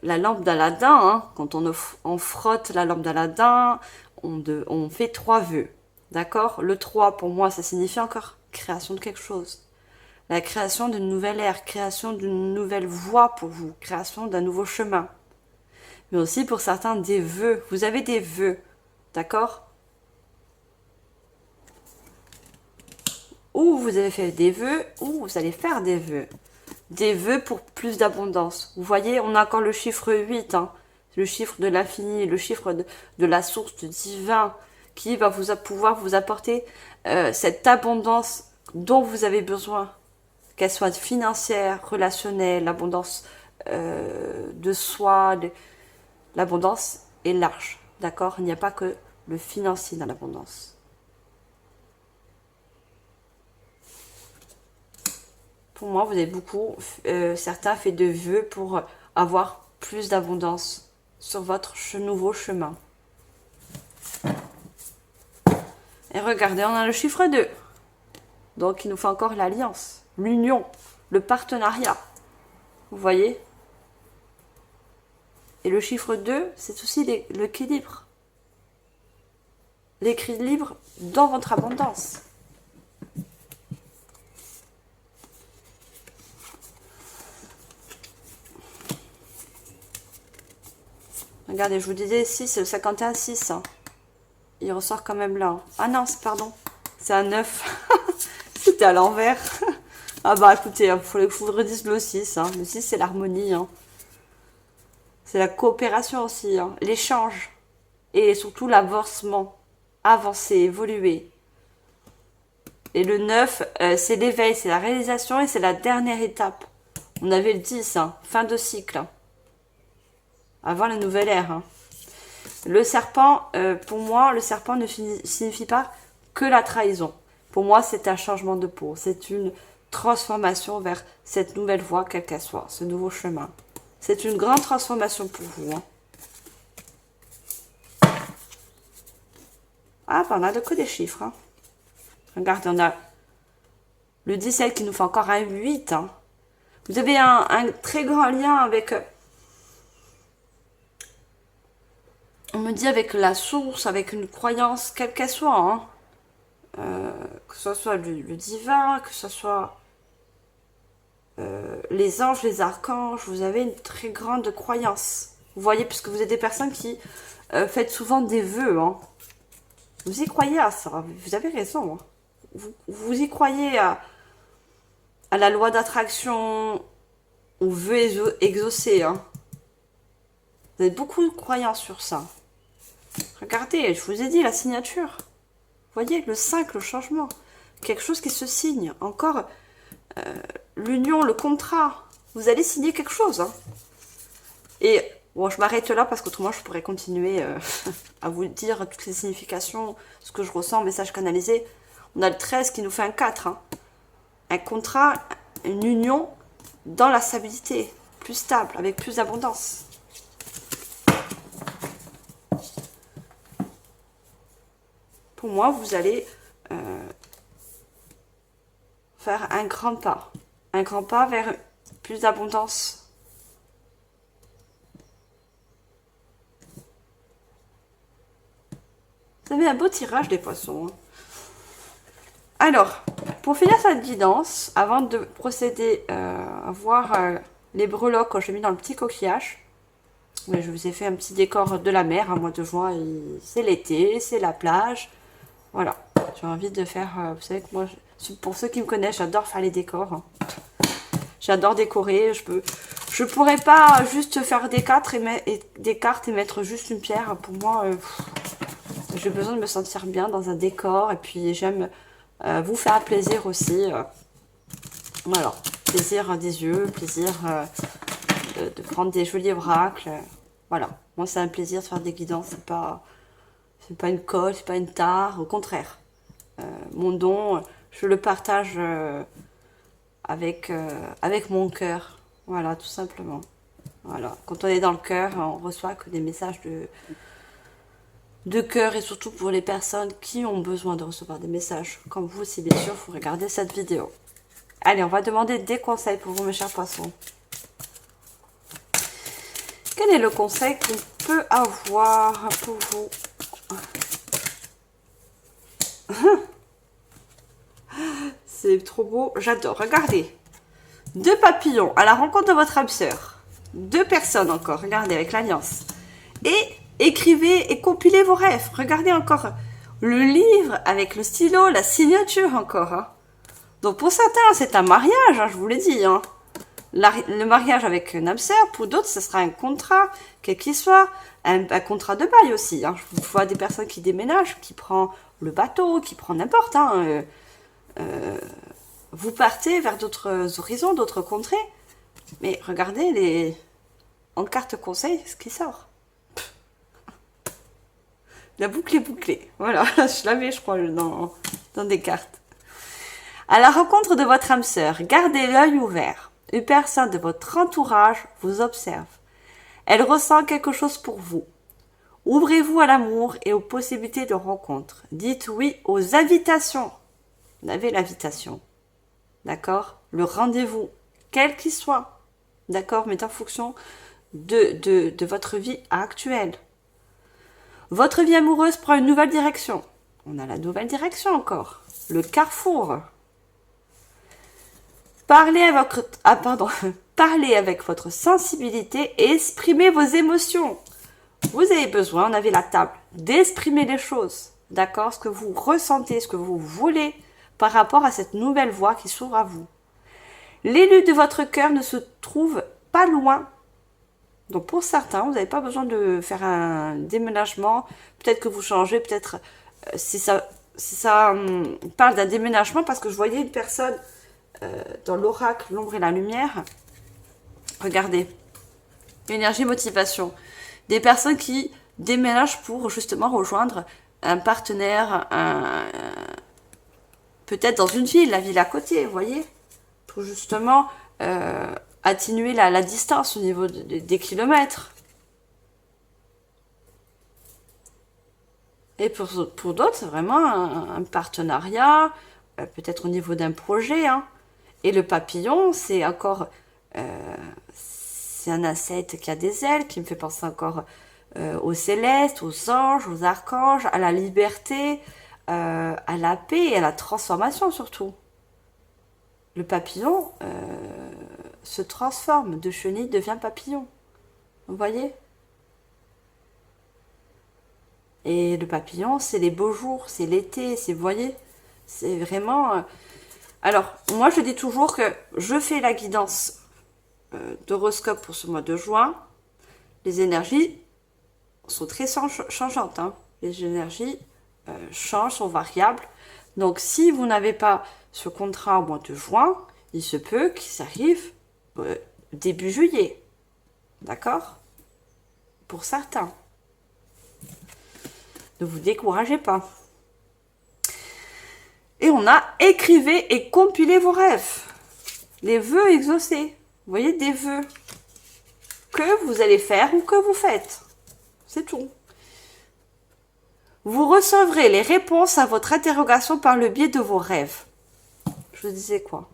la lampe d'Aladin, hein, quand on frotte la lampe d'Aladin, on fait 3 vœux. D'accord? Le 3, pour moi, ça signifie encore création de quelque chose. La création d'une nouvelle ère, création d'une nouvelle voie pour vous, création d'un nouveau chemin. Mais aussi pour certains, des vœux. Vous avez des vœux. D'accord? Ou vous avez fait des vœux, ou vous allez faire des vœux. Des vœux pour plus d'abondance. Vous voyez, on a encore le chiffre 8, hein, le chiffre de l'infini, le chiffre de la source divine qui va pouvoir vous apporter cette abondance dont vous avez besoin, qu'elle soit financière, relationnelle, l'abondance de soi, l'abondance est large, d'accord? Il n'y a pas que le financier dans l'abondance. Pour moi, vous avez beaucoup, certains fait de vœux pour avoir plus d'abondance sur votre nouveau chemin. Et regardez, on a le chiffre 2. Donc, il nous faut encore l'alliance, l'union, le partenariat. Vous voyez? Et le chiffre 2, c'est aussi l'équilibre. L'équilibre dans votre abondance. Regardez, je vous disais 6, c'est le 51, 6. Hein. Il ressort quand même là. Ah non, pardon. C'est un 9. C'était à l'envers. Ah bah écoutez, il faut que je vous redise le 6. Hein. Le 6, c'est l'harmonie. Hein. C'est la coopération aussi. Hein. L'échange. Et surtout l'avancement. Avancer, évoluer. Et le 9, c'est l'éveil, c'est la réalisation et c'est la dernière étape. On avait le 10, hein. Fin de cycle. Hein. Avant la nouvelle ère. Hein. Le serpent, pour moi, le serpent ne signifie pas que la trahison. Pour moi, c'est un changement de peau. C'est une transformation vers cette nouvelle voie, quelle qu'elle soit, ce nouveau chemin. C'est une grande transformation pour vous. Hein. Ah, ben on a que des chiffres. Hein. Regardez, on a le 17 qui nous fait encore un 8. Hein. Vous avez un très grand lien avec... On me dit avec la source, avec une croyance, quelle qu'elle soit. Hein. Que ce soit le divin, que ce soit les anges, les archanges. Vous avez une très grande croyance. Vous voyez, puisque vous êtes des personnes qui faites souvent des vœux. Hein. Vous y croyez à ça. Vous avez raison. Hein. Vous y croyez à la loi d'attraction, aux vœux exaucés. Hein. Vous avez beaucoup de croyances sur ça. Regardez, je vous ai dit la signature. Vous voyez, le 5, le changement. Quelque chose qui se signe. Encore, l'union, le contrat. Vous allez signer quelque chose. Hein. Et bon, je m'arrête là parce qu'autrement, je pourrais continuer à vous dire toutes les significations, ce que je ressens, message canalisé. On a le 13 qui nous fait un 4. Hein. Un contrat, une union dans la stabilité. Plus stable, avec plus d'abondance. Pour moi, vous allez faire un grand pas. Un grand pas vers plus d'abondance. Vous avez un beau tirage des poissons. Hein. Alors, pour finir cette guidance, avant de procéder à voir les breloques que j'ai mis dans le petit coquillage, mais je vous ai fait un petit décor de la mer, un mois de juin, c'est l'été, c'est la plage. Voilà, j'ai envie de faire, vous savez que moi, pour ceux qui me connaissent, j'adore faire les décors. Hein. J'adore décorer, je pourrais pas juste faire des cartes et mettre juste une pierre. Pour moi, j'ai besoin de me sentir bien dans un décor et puis j'aime vous faire plaisir aussi. Voilà, plaisir des yeux, plaisir de prendre des jolis oracles. Voilà, moi c'est un plaisir de faire des guidances, c'est pas une colle, c'est pas une tare, au contraire. Mon don, je le partage avec mon cœur. Voilà, tout simplement. Voilà, quand on est dans le cœur, on reçoit que des messages de cœur et surtout pour les personnes qui ont besoin de recevoir des messages. Comme vous aussi, bien sûr, vous regardez cette vidéo. Allez, on va demander des conseils pour vous, mes chers poissons. Quel est le conseil qu'on peut avoir pour vous? C'est trop beau, j'adore. Regardez. 2 papillons à la rencontre de votre âme sœur. 2 personnes encore, regardez, avec l'alliance. Et écrivez et compilez vos rêves. Regardez encore le livre avec le stylo, la signature encore. Hein. Donc pour certains, c'est un mariage, hein, je vous l'ai dit. Hein. Le mariage avec une âme sœur, pour d'autres, ce sera un contrat, quel qu'il soit, un contrat de bail aussi. Hein. Je vois des personnes qui déménagent, qui prennent le bateau, qui prennent n'importe. Hein, vous partez vers d'autres horizons, d'autres contrées. Mais regardez en carte conseil ce qui sort. La boucle est bouclée. Voilà, je l'avais, je crois, dans des cartes. À la rencontre de votre âme sœur, gardez l'œil ouvert. Une personne de votre entourage vous observe. Elle ressent quelque chose pour vous. Ouvrez-vous à l'amour et aux possibilités de rencontre. Dites oui aux invitations. Vous avez l'invitation. D'accord? Le rendez-vous, quel qu'il soit. D'accord? Mais en fonction de votre vie actuelle. Votre vie amoureuse prend une nouvelle direction. On a la nouvelle direction encore. Le carrefour. Parlez avec votre sensibilité et exprimez vos émotions. Vous avez besoin, on avait la table, d'exprimer les choses. D'accord? Ce que vous ressentez, ce que vous voulez par rapport à cette nouvelle voie qui s'ouvre à vous. L'élu de votre cœur ne se trouve pas loin. Donc pour certains, vous n'avez pas besoin de faire un déménagement. Peut-être que vous changez, peut-être si ça parle d'un déménagement, parce que je voyais une personne dans l'oracle, l'ombre et la lumière. Regardez, énergie, motivation. Des personnes qui déménagent pour justement rejoindre un partenaire, peut-être dans une ville, la ville à côté, vous voyez, pour justement atténuer la distance au niveau des kilomètres. Et pour d'autres, c'est vraiment un partenariat, peut-être au niveau d'un projet. Hein. Et le papillon, c'est encore... c'est un insecte qui a des ailes, qui me fait penser encore aux célestes, aux anges, aux archanges, à la liberté, à la paix et à la transformation surtout. Le papillon se transforme, de chenille devient papillon. Vous voyez? Et le papillon, c'est les beaux jours, c'est l'été, c'est, vous voyez, c'est vraiment... Alors, moi, je dis toujours que je fais la guidance d'horoscope pour ce mois de juin. Les énergies sont très changeantes. Hein. Les énergies changent, sont variables. Donc, si vous n'avez pas ce contrat au mois de juin, il se peut qu'il arrive début juillet. D'accord? Pour certains. Ne vous découragez pas. Et on a écrivez et compilez vos rêves. Les vœux exaucés. Vous voyez, des vœux que vous allez faire ou que vous faites. C'est tout. Vous recevrez les réponses à votre interrogation par le biais de vos rêves. Je vous disais quoi?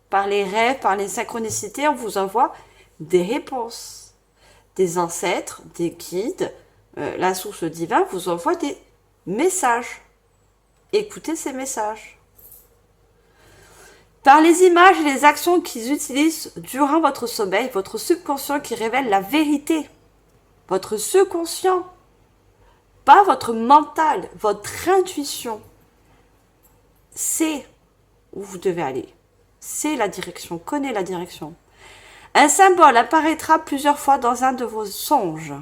Par les rêves, par les synchronicités, on vous envoie des réponses. Des ancêtres, des guides, la source divine vous envoie des messages. Écoutez ces messages. Par les images et les actions qu'ils utilisent durant votre sommeil, votre subconscient qui révèle la vérité. Votre subconscient. Pas votre mental, votre intuition. C'est où vous devez aller. C'est la direction, connaît la direction. Un symbole apparaîtra plusieurs fois dans un de vos songes.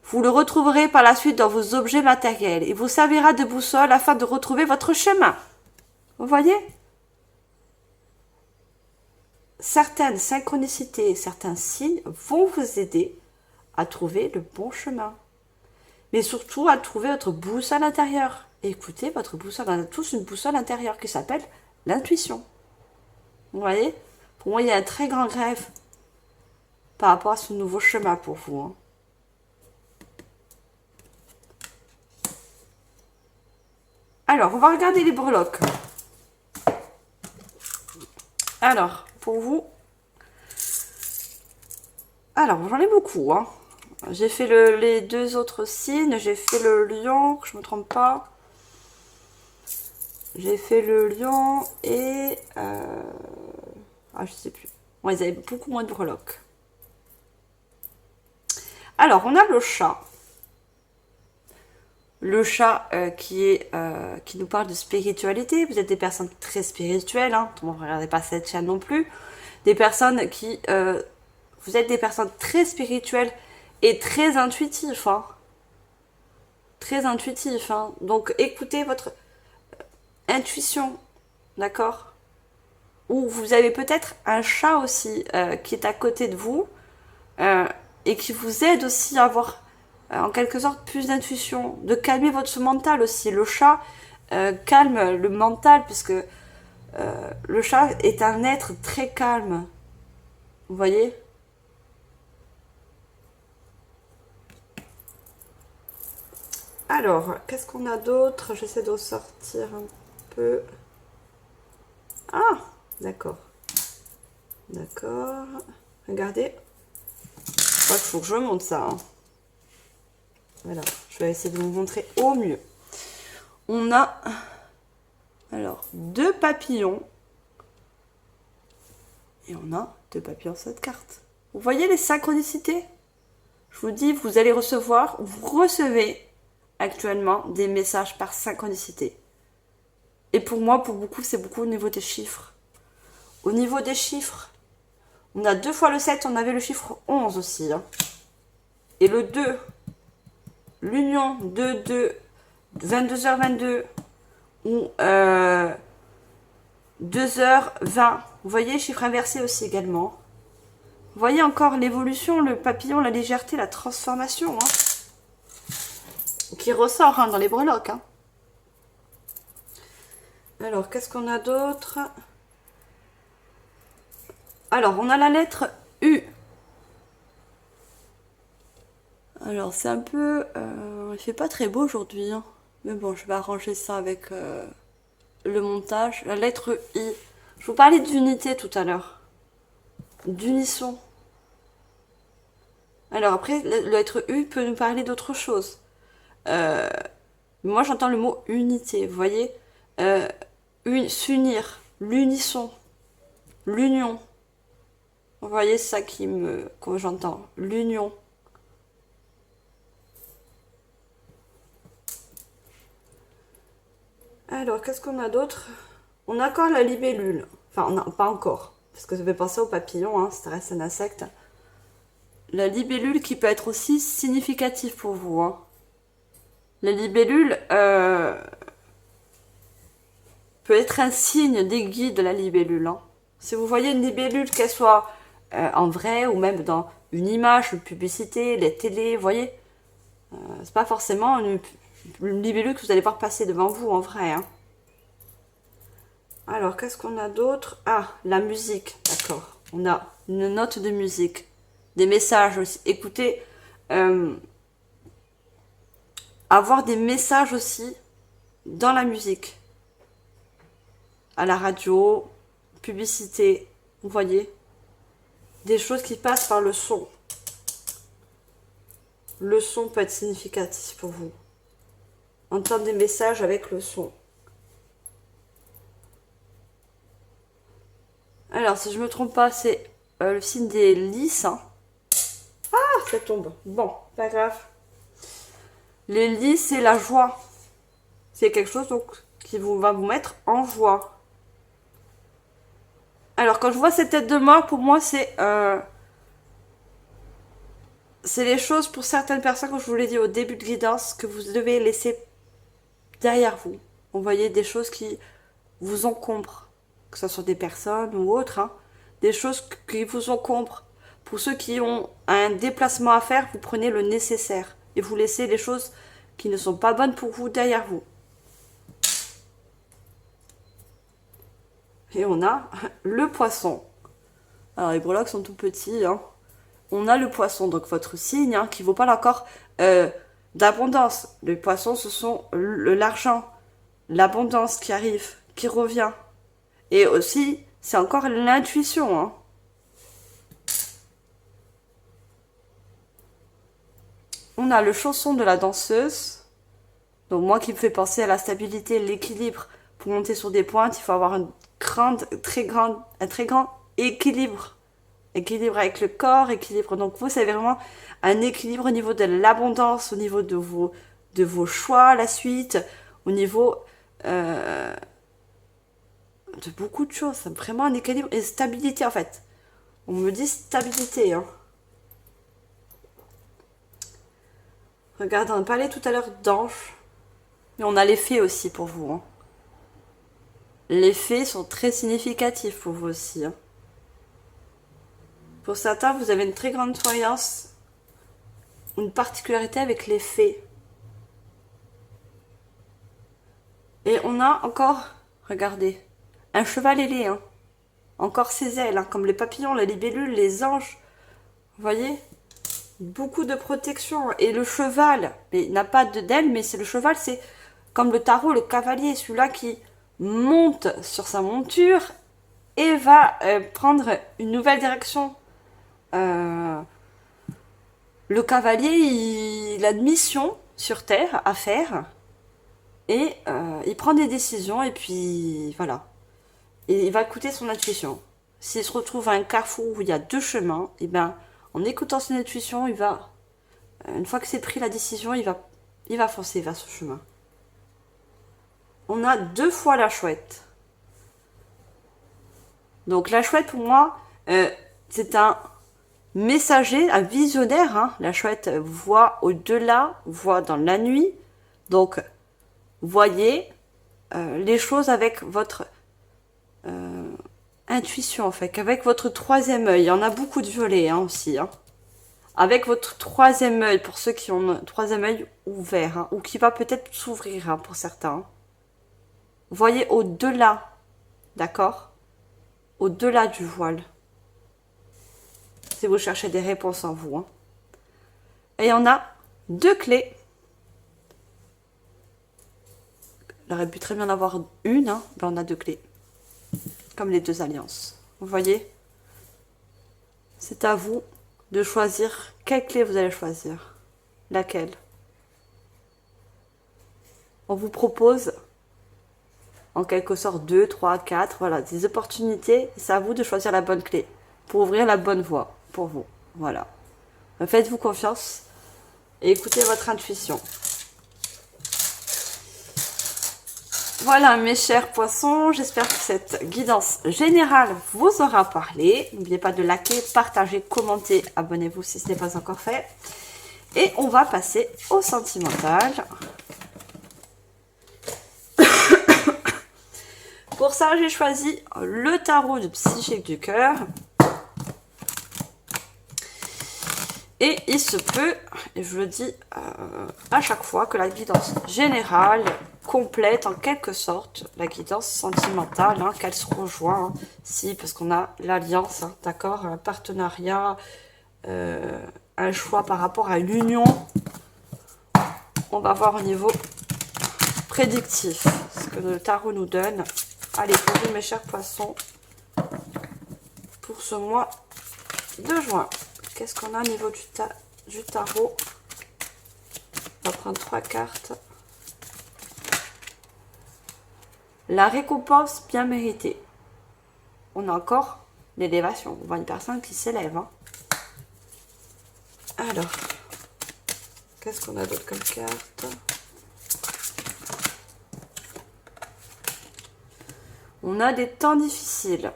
Vous le retrouverez par la suite dans vos objets matériels et vous servira de boussole afin de retrouver votre chemin. Vous voyez? Certaines synchronicités, certains signes vont vous aider à trouver le bon chemin. Mais surtout à trouver votre boussole intérieure. Écoutez, votre boussole, on a tous une boussole intérieure qui s'appelle l'intuition. Vous voyez? Pour moi, il y a un très grand rêve par rapport à ce nouveau chemin pour vous. Hein. Alors, on va regarder les breloques. Alors, pour vous... Alors, j'en ai beaucoup. Hein. J'ai fait les deux autres signes. J'ai fait le lion, que je ne me trompe pas. J'ai fait le lion et... Ah, je sais plus. Bon, ils avaient beaucoup moins de breloques. Alors, on a le chat. Le chat qui nous parle de spiritualité. Vous êtes des personnes très spirituelles. Hein. Tout le monde ne regardez pas cette chaîne non plus. Des personnes qui... vous êtes des personnes très spirituelles et très intuitives. Hein. Très intuitifs. Hein. Donc, écoutez votre intuition. D'accord? Ou vous avez peut-être un chat aussi qui est à côté de vous et qui vous aide aussi à avoir... en quelque sorte plus d'intuition, de calmer votre mental aussi. Le chat calme le mental puisque le chat est un être très calme. Vous voyez? Alors, qu'est-ce qu'on a d'autre? J'essaie de sortir un peu. Ah, d'accord. D'accord. Regardez. Je crois qu'il faut que je monte ça. Hein. Voilà, je vais essayer de vous montrer au mieux. On a alors 2 papillons et on a 2 papillons sur cette carte. Vous voyez les synchronicités? Je vous dis, vous allez recevoir, vous recevez actuellement des messages par synchronicité. Et pour moi, pour beaucoup, c'est beaucoup au niveau des chiffres. Au niveau des chiffres, on a 2 fois le 7, on avait le chiffre 11 aussi. Hein. Et le 2... L'union de 22h22 ou 2h20. Vous voyez, chiffre inversé aussi également. Vous voyez encore l'évolution, le papillon, la légèreté, la transformation. Hein, qui ressort hein, dans les breloques. Hein. Alors, qu'est-ce qu'on a d'autre? Alors, on a la lettre U. Alors, c'est un peu... il fait pas très beau aujourd'hui. Hein. Mais bon, je vais arranger ça avec le montage. La lettre I. Je vous parlais d'unité tout à l'heure. D'unisson. Alors après, la lettre U peut nous parler d'autre chose. Moi, j'entends le mot unité. Vous voyez s'unir. L'unisson. L'union. Vous voyez ça que j'entends. L'union. Alors, qu'est-ce qu'on a d'autre? On a encore la libellule. Enfin, non, pas encore. Parce que ça fait penser au papillon, hein, ça reste un insecte. La libellule qui peut être aussi significative pour vous. Hein. La libellule peut être un signe des guides de la libellule. Hein. Si vous voyez une libellule, qu'elle soit en vrai ou même dans une image, une publicité, les télés, vous voyez, c'est pas forcément une libellule que vous allez voir passer devant vous en vrai. Hein. Alors, qu'est-ce qu'on a d'autre? Ah, la musique, d'accord. On a une note de musique, des messages aussi. Écoutez, avoir des messages aussi dans la musique, à la radio, publicité, vous voyez, des choses qui passent par le son. Le son peut être significatif pour vous. Entendre des messages avec le son. Alors, si je me trompe pas, c'est le signe des lys. Hein. Ah, ça tombe. Bon, pas grave. Les lys, c'est la joie. C'est quelque chose donc qui va vous mettre en joie. Alors, quand je vois cette tête de mort, pour moi, c'est les choses pour certaines personnes, comme je vous l'ai dit au début de guidance, que vous devez laisser derrière vous. Vous voyez des choses qui vous encombrent, que ce soit des personnes ou autres, hein, des choses qui vous encombrent. Pour ceux qui ont un déplacement à faire, vous prenez le nécessaire et vous laissez les choses qui ne sont pas bonnes pour vous derrière vous. Et on a le poisson. Alors les breloques sont tout petits. Hein. On a le poisson, donc votre signe, hein, qui vous parle encore d'abondance. Les poissons, ce sont l'argent, l'abondance qui arrive, qui revient. Et aussi, c'est encore l'intuition. Hein. On a le chanson de la danseuse. Donc moi qui me fait penser à la stabilité, l'équilibre. Pour monter sur des pointes, il faut avoir un très grand équilibre. Équilibre avec le corps, équilibre. Donc vous, c'est vraiment un équilibre au niveau de l'abondance, au niveau de vos choix, la suite, au niveau de beaucoup de choses. C'est vraiment un équilibre et stabilité en fait. On me dit stabilité. Hein. Regardez, on parlait tout à l'heure d'ange. Mais on a les fées aussi pour vous. Hein. Les fées sont très significatifs pour vous aussi. Hein. Pour certains, vous avez une très grande croyance, une particularité avec les fées. Et on a encore, regardez, un cheval ailé. Hein. Encore ses ailes, hein, comme les papillons, les libellules, les anges. Vous voyez? Beaucoup de protection. Et le cheval, mais il n'a pas d'ailes, mais c'est le cheval, c'est comme le tarot, le cavalier, celui-là qui monte sur sa monture et va prendre une nouvelle direction. Le cavalier, il a une mission sur Terre à faire et il prend des décisions et puis voilà. Et il va écouter son intuition. S'il se retrouve à un carrefour où il y a deux chemins, et ben en écoutant son intuition, il va, une fois que c'est pris la décision, il va foncer vers ce chemin. On a 2 fois la chouette. Donc la chouette pour moi, c'est un messager, un visionnaire. Hein. La chouette voit au-delà, voit dans la nuit. Donc voyez les choses avec votre intuition en fait, avec votre troisième œil. Il y en a beaucoup de violets hein, aussi. Hein. Avec votre troisième œil, pour ceux qui ont un troisième œil ouvert, hein, ou qui va peut-être s'ouvrir hein, pour certains. Hein. Voyez au-delà, d'accord? Au-delà du voile. Si vous cherchez des réponses en vous. Hein. Et on a 2 clés. Il aurait pu très bien en avoir une, hein, mais on a 2 clés. Comme les 2 alliances. Vous voyez? C'est à vous de choisir quelle clé vous allez choisir. Laquelle? On vous propose en quelque sorte 2, 3, 4, voilà, des opportunités. C'est à vous de choisir la bonne clé pour ouvrir la bonne voie pour vous. Voilà. Faites-vous confiance et écoutez votre intuition. Voilà mes chers poissons, j'espère que cette guidance générale vous aura parlé. N'oubliez pas de liker, partager, commenter, abonnez-vous si ce n'est pas encore fait. Et on va passer au sentimental. Pour ça, j'ai choisi le tarot du psychique du cœur. Et il se peut, et je le dis à chaque fois, que la guidance générale complète en quelque sorte la guidance sentimentale, hein, qu'elle se rejoint, hein, si, parce qu'on a l'alliance, hein, d'accord, un partenariat, un choix par rapport à une union. On va voir au niveau prédictif ce que le tarot nous donne. Allez, pour vous mes chers poissons, pour ce mois de juin. Qu'est-ce qu'on a au niveau du tarot? On va prendre 3 cartes. La récompense bien méritée. On a encore l'élévation. On voit une personne qui s'élève. Hein. Alors, qu'est-ce qu'on a d'autre comme carte? On a des temps difficiles.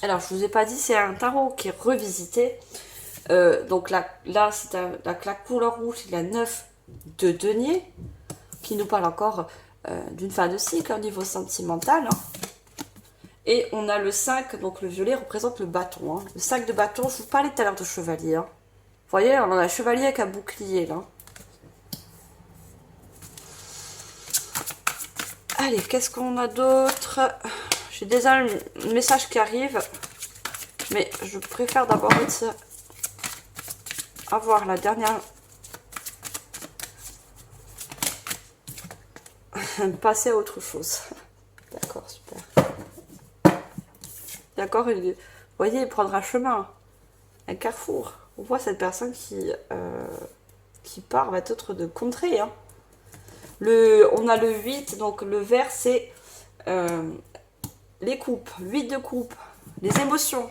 Alors, je ne vous ai pas dit, c'est un tarot qui est revisité. Donc là c'est la couleur rouge, c'est la 9 de denier, qui nous parle encore d'une fin de cycle au niveau sentimental. Hein. Et on a le 5, donc le violet représente le bâton. Hein. Le 5 de bâton, je vous parlais tout à l'heure de chevalier. Hein. Vous voyez, on a un chevalier avec un bouclier là. Allez, qu'est-ce qu'on a d'autre? J'ai déjà un message qui arrive, mais je préfère d'abord avoir la dernière. Passer à autre chose. D'accord, super. D'accord, vous voyez, il prendra un chemin, un carrefour. On voit cette personne qui part va être de contrée. Hein. On a le 8, donc le vert, c'est les coupes, 8 de coupe, les émotions.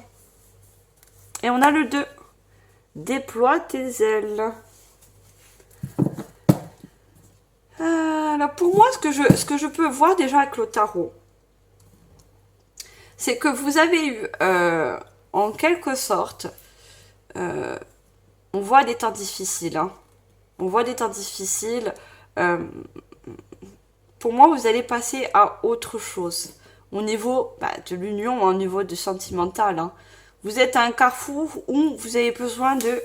Et on a le 2, déploie tes ailes. Alors pour moi, ce que je peux voir déjà avec le tarot, c'est que vous avez eu, en quelque sorte, on voit des temps difficiles. Hein. On voit des temps difficiles. Pour moi, vous allez passer à autre chose. Au niveau de l'union, au niveau du sentimental. Hein. Vous êtes à un carrefour où vous avez besoin de...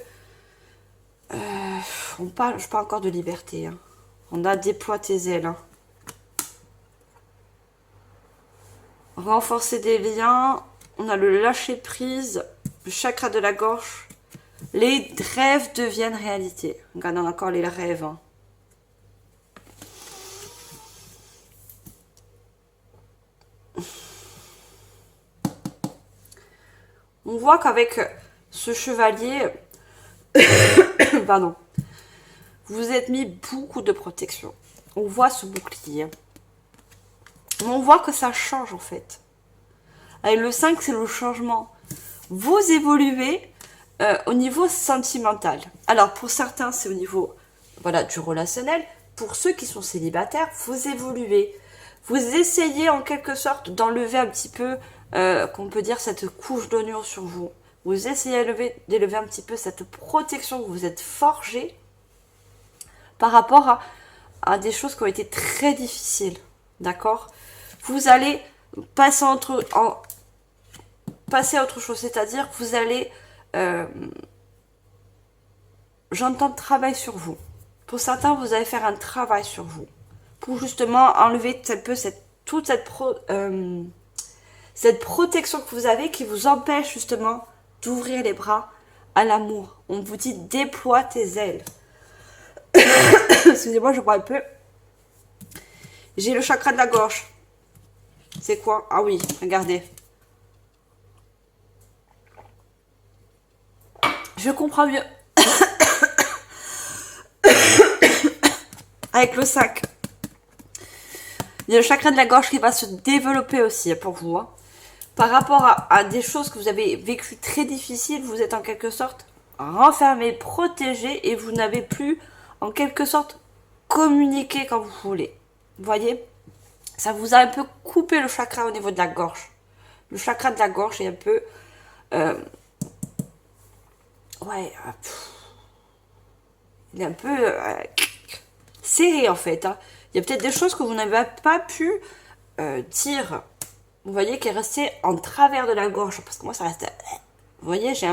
je parle encore de liberté. Hein. On a déploie tes ailes. Hein. Renforcer des liens. On a le lâcher prise. Le chakra de la gorge. Les rêves deviennent réalité. Regardez encore les rêves. Hein. On voit qu'avec ce chevalier, pardon, vous êtes mis beaucoup de protection. On voit ce bouclier. On voit que ça change en fait. Avec le 5, c'est le changement. Vous évoluez au niveau sentimental. Alors pour certains, c'est au niveau du relationnel. Pour ceux qui sont célibataires, vous évoluez. Vous essayez en quelque sorte d'enlever un petit peu, qu'on peut dire, cette couche d'oignon sur vous. Vous essayez d'élever un petit peu cette protection que vous êtes forgé par rapport à des choses qui ont été très difficiles. D'accord? Vous allez passer passer à autre chose. C'est-à-dire que vous allez... j'entends travail sur vous. Pour certains, vous allez faire un travail sur vous. Pour justement enlever toute cette protection que vous avez qui vous empêche justement d'ouvrir les bras à l'amour. On vous dit déploie tes ailes. Excusez-moi, je bois un peu. J'ai le chakra de la gorge. C'est quoi? Ah oui, regardez. Je comprends mieux. Avec le 5. Il y a le chakra de la gorge qui va se développer aussi pour vous. Hein. Par rapport à des choses que vous avez vécues très difficiles, vous êtes en quelque sorte renfermé, protégé et vous n'avez plus en quelque sorte communiquer quand vous voulez. Vous voyez? Ça vous a un peu coupé le chakra au niveau de la gorge. Le chakra de la gorge est un peu... il est un peu serré en fait. Hein. Il y a peut-être des choses que vous n'avez pas pu dire. Vous voyez qui est resté en travers de la gorge. Parce que moi ça reste... Vous voyez, j'ai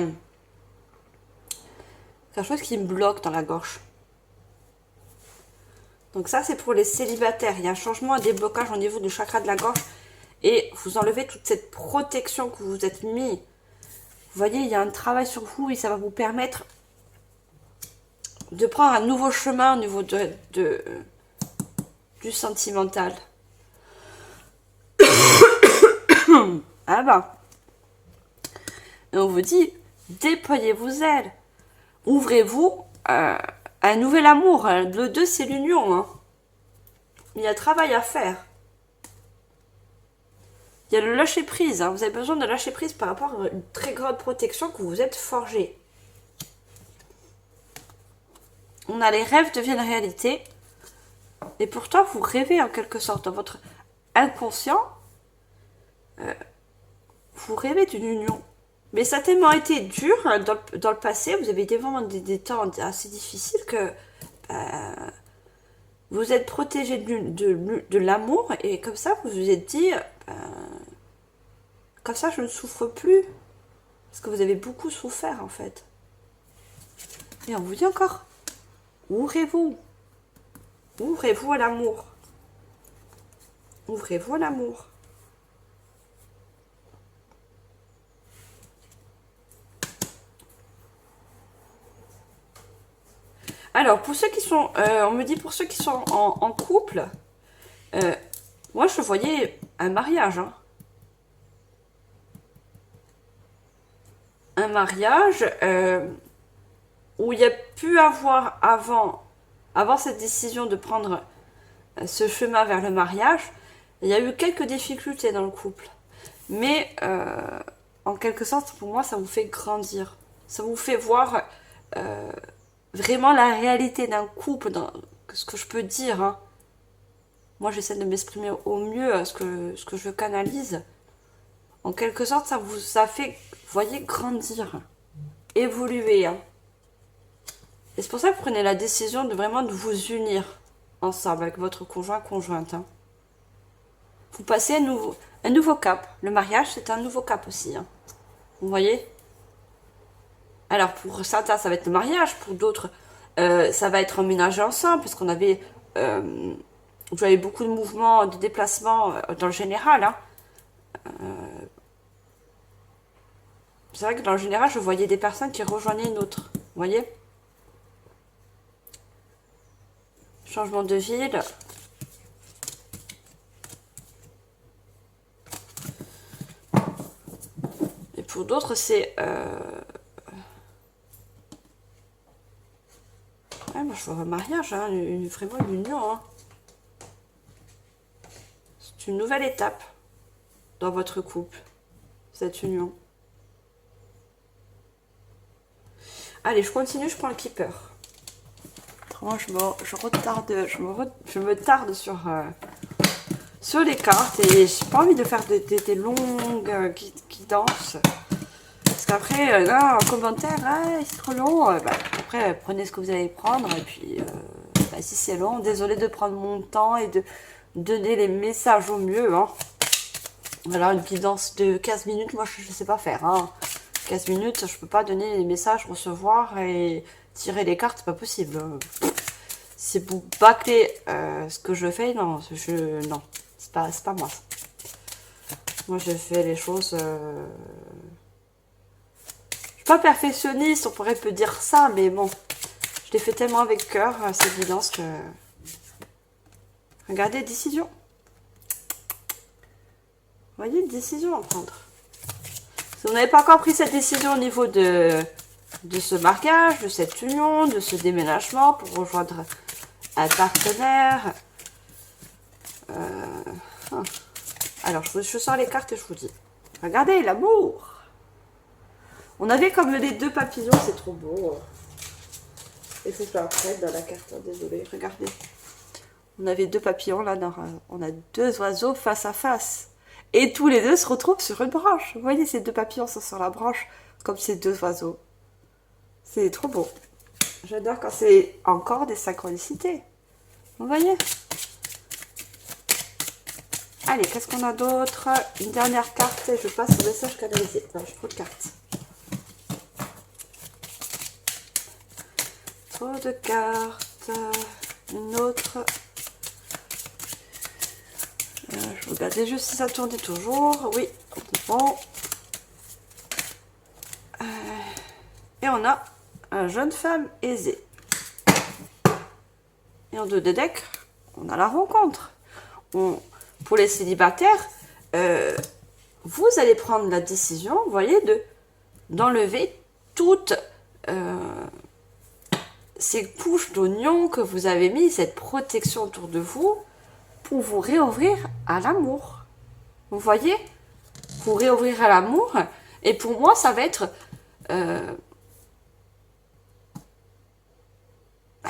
quelque chose qui me bloque dans la gorge. Donc ça, c'est pour les célibataires. Il y a un changement, un déblocage au niveau du chakra de la gorge. Et vous enlevez toute cette protection que vous vous êtes mis. Vous voyez, il y a un travail sur vous et ça va vous permettre de prendre un nouveau chemin au niveau du sentimental. Ah bah. Et on vous dit, déployez vos ailes. Ouvrez-vous à un nouvel amour. Le 2, c'est l'union. Hein. Il y a travail à faire. Il y a le lâcher prise. Hein. Vous avez besoin de lâcher prise par rapport à une très grande protection que vous êtes forgé. On a les rêves deviennent réalité. Et pourtant, vous rêvez en quelque sorte. Dans votre inconscient, vous rêvez d'une union. Mais ça a tellement été dur dans le passé. Vous avez vraiment des temps assez difficiles que vous êtes protégé de l'amour. Et comme ça, vous vous êtes dit... comme ça, je ne souffre plus. Parce que vous avez beaucoup souffert, en fait. Et on vous dit encore, ouvrez-vous. Ouvrez-vous à l'amour. Ouvrez-vous à l'amour. Alors, pour ceux qui sont... on me dit pour ceux qui sont en couple, moi, je voyais un mariage, hein. Un mariage où il y a pu avoir avant cette décision de prendre ce chemin vers le mariage, il y a eu quelques difficultés dans le couple. Mais en quelque sorte, pour moi, ça vous fait grandir. Ça vous fait voir vraiment la réalité d'un couple, ce que je peux dire. Hein. Moi, j'essaie de m'exprimer au mieux ce que je canalise. En quelque sorte, ça fait, vous voyez, grandir, évoluer. Hein. Et c'est pour ça que vous prenez la décision de vraiment de vous unir ensemble avec votre conjointe. Hein. Vous passez un nouveau cap. Le mariage, c'est un nouveau cap aussi. Hein. Vous voyez? Alors, pour certains, ça va être le mariage. Pour d'autres, ça va être emménager ensemble. Parce qu'on avait... vous avez beaucoup de mouvements, de déplacements dans le général. Hein. C'est vrai que dans le général, je voyais des personnes qui rejoignaient une autre. Vous voyez? Changement de ville. Et pour d'autres, c'est... Ouais, moi, je vois un mariage, hein, vraiment une union. Hein. C'est une nouvelle étape dans votre couple, cette union. Allez, je continue, je prends le keeper. Moi, je me tarde sur les cartes et j'ai pas envie de faire des longues guidances. Parce qu'après, là, en commentaire, c'est trop long. Après, prenez ce que vous allez prendre et puis si c'est long, désolé de prendre mon temps et de donner les messages au mieux. Hein. Alors, une guidance de 15 minutes, moi, je ne sais pas faire. Hein. 15 minutes, je peux pas donner les messages, recevoir et tirer les cartes, c'est pas possible. C'est pour bâcler ce que je fais, non, non, c'est pas moi. Moi, je fais les choses... Je suis pas perfectionniste, on pourrait peut dire ça, mais bon, je l'ai fait tellement avec cœur, c'est évident que... Regardez, décision. Vous voyez, une décision à prendre. Si vous n'avez pas encore pris cette décision au niveau de ce mariage, de cette union, de ce déménagement pour rejoindre un partenaire. Alors, je sors les cartes et je vous dis. Regardez, l'amour. On avait comme les deux papillons, c'est trop beau. Et c'est pas après dans la carte, hein, désolé, regardez. On avait deux papillons là, on a deux oiseaux face à face. Et tous les deux se retrouvent sur une branche. Vous voyez, ces deux papillons sont sur la branche, comme ces deux oiseaux. C'est trop beau. J'adore quand c'est encore des synchronicités. Vous voyez? Allez, qu'est-ce qu'on a d'autre? Une dernière carte et je passe au message canalisé. Non, j'ai trop de cartes. Trop de cartes. Une autre. Je regardais juste si ça tournait toujours. Oui, c'est bon. Et on a une jeune femme aisée. Et en deux des decks, on a la rencontre. Pour les célibataires, vous allez prendre la décision, vous voyez, d'enlever toutes ces couches d'oignons que vous avez mis, cette protection autour de vous, pour vous réouvrir à l'amour. Vous voyez? Vous réouvrir à l'amour. Et pour moi, ça va être un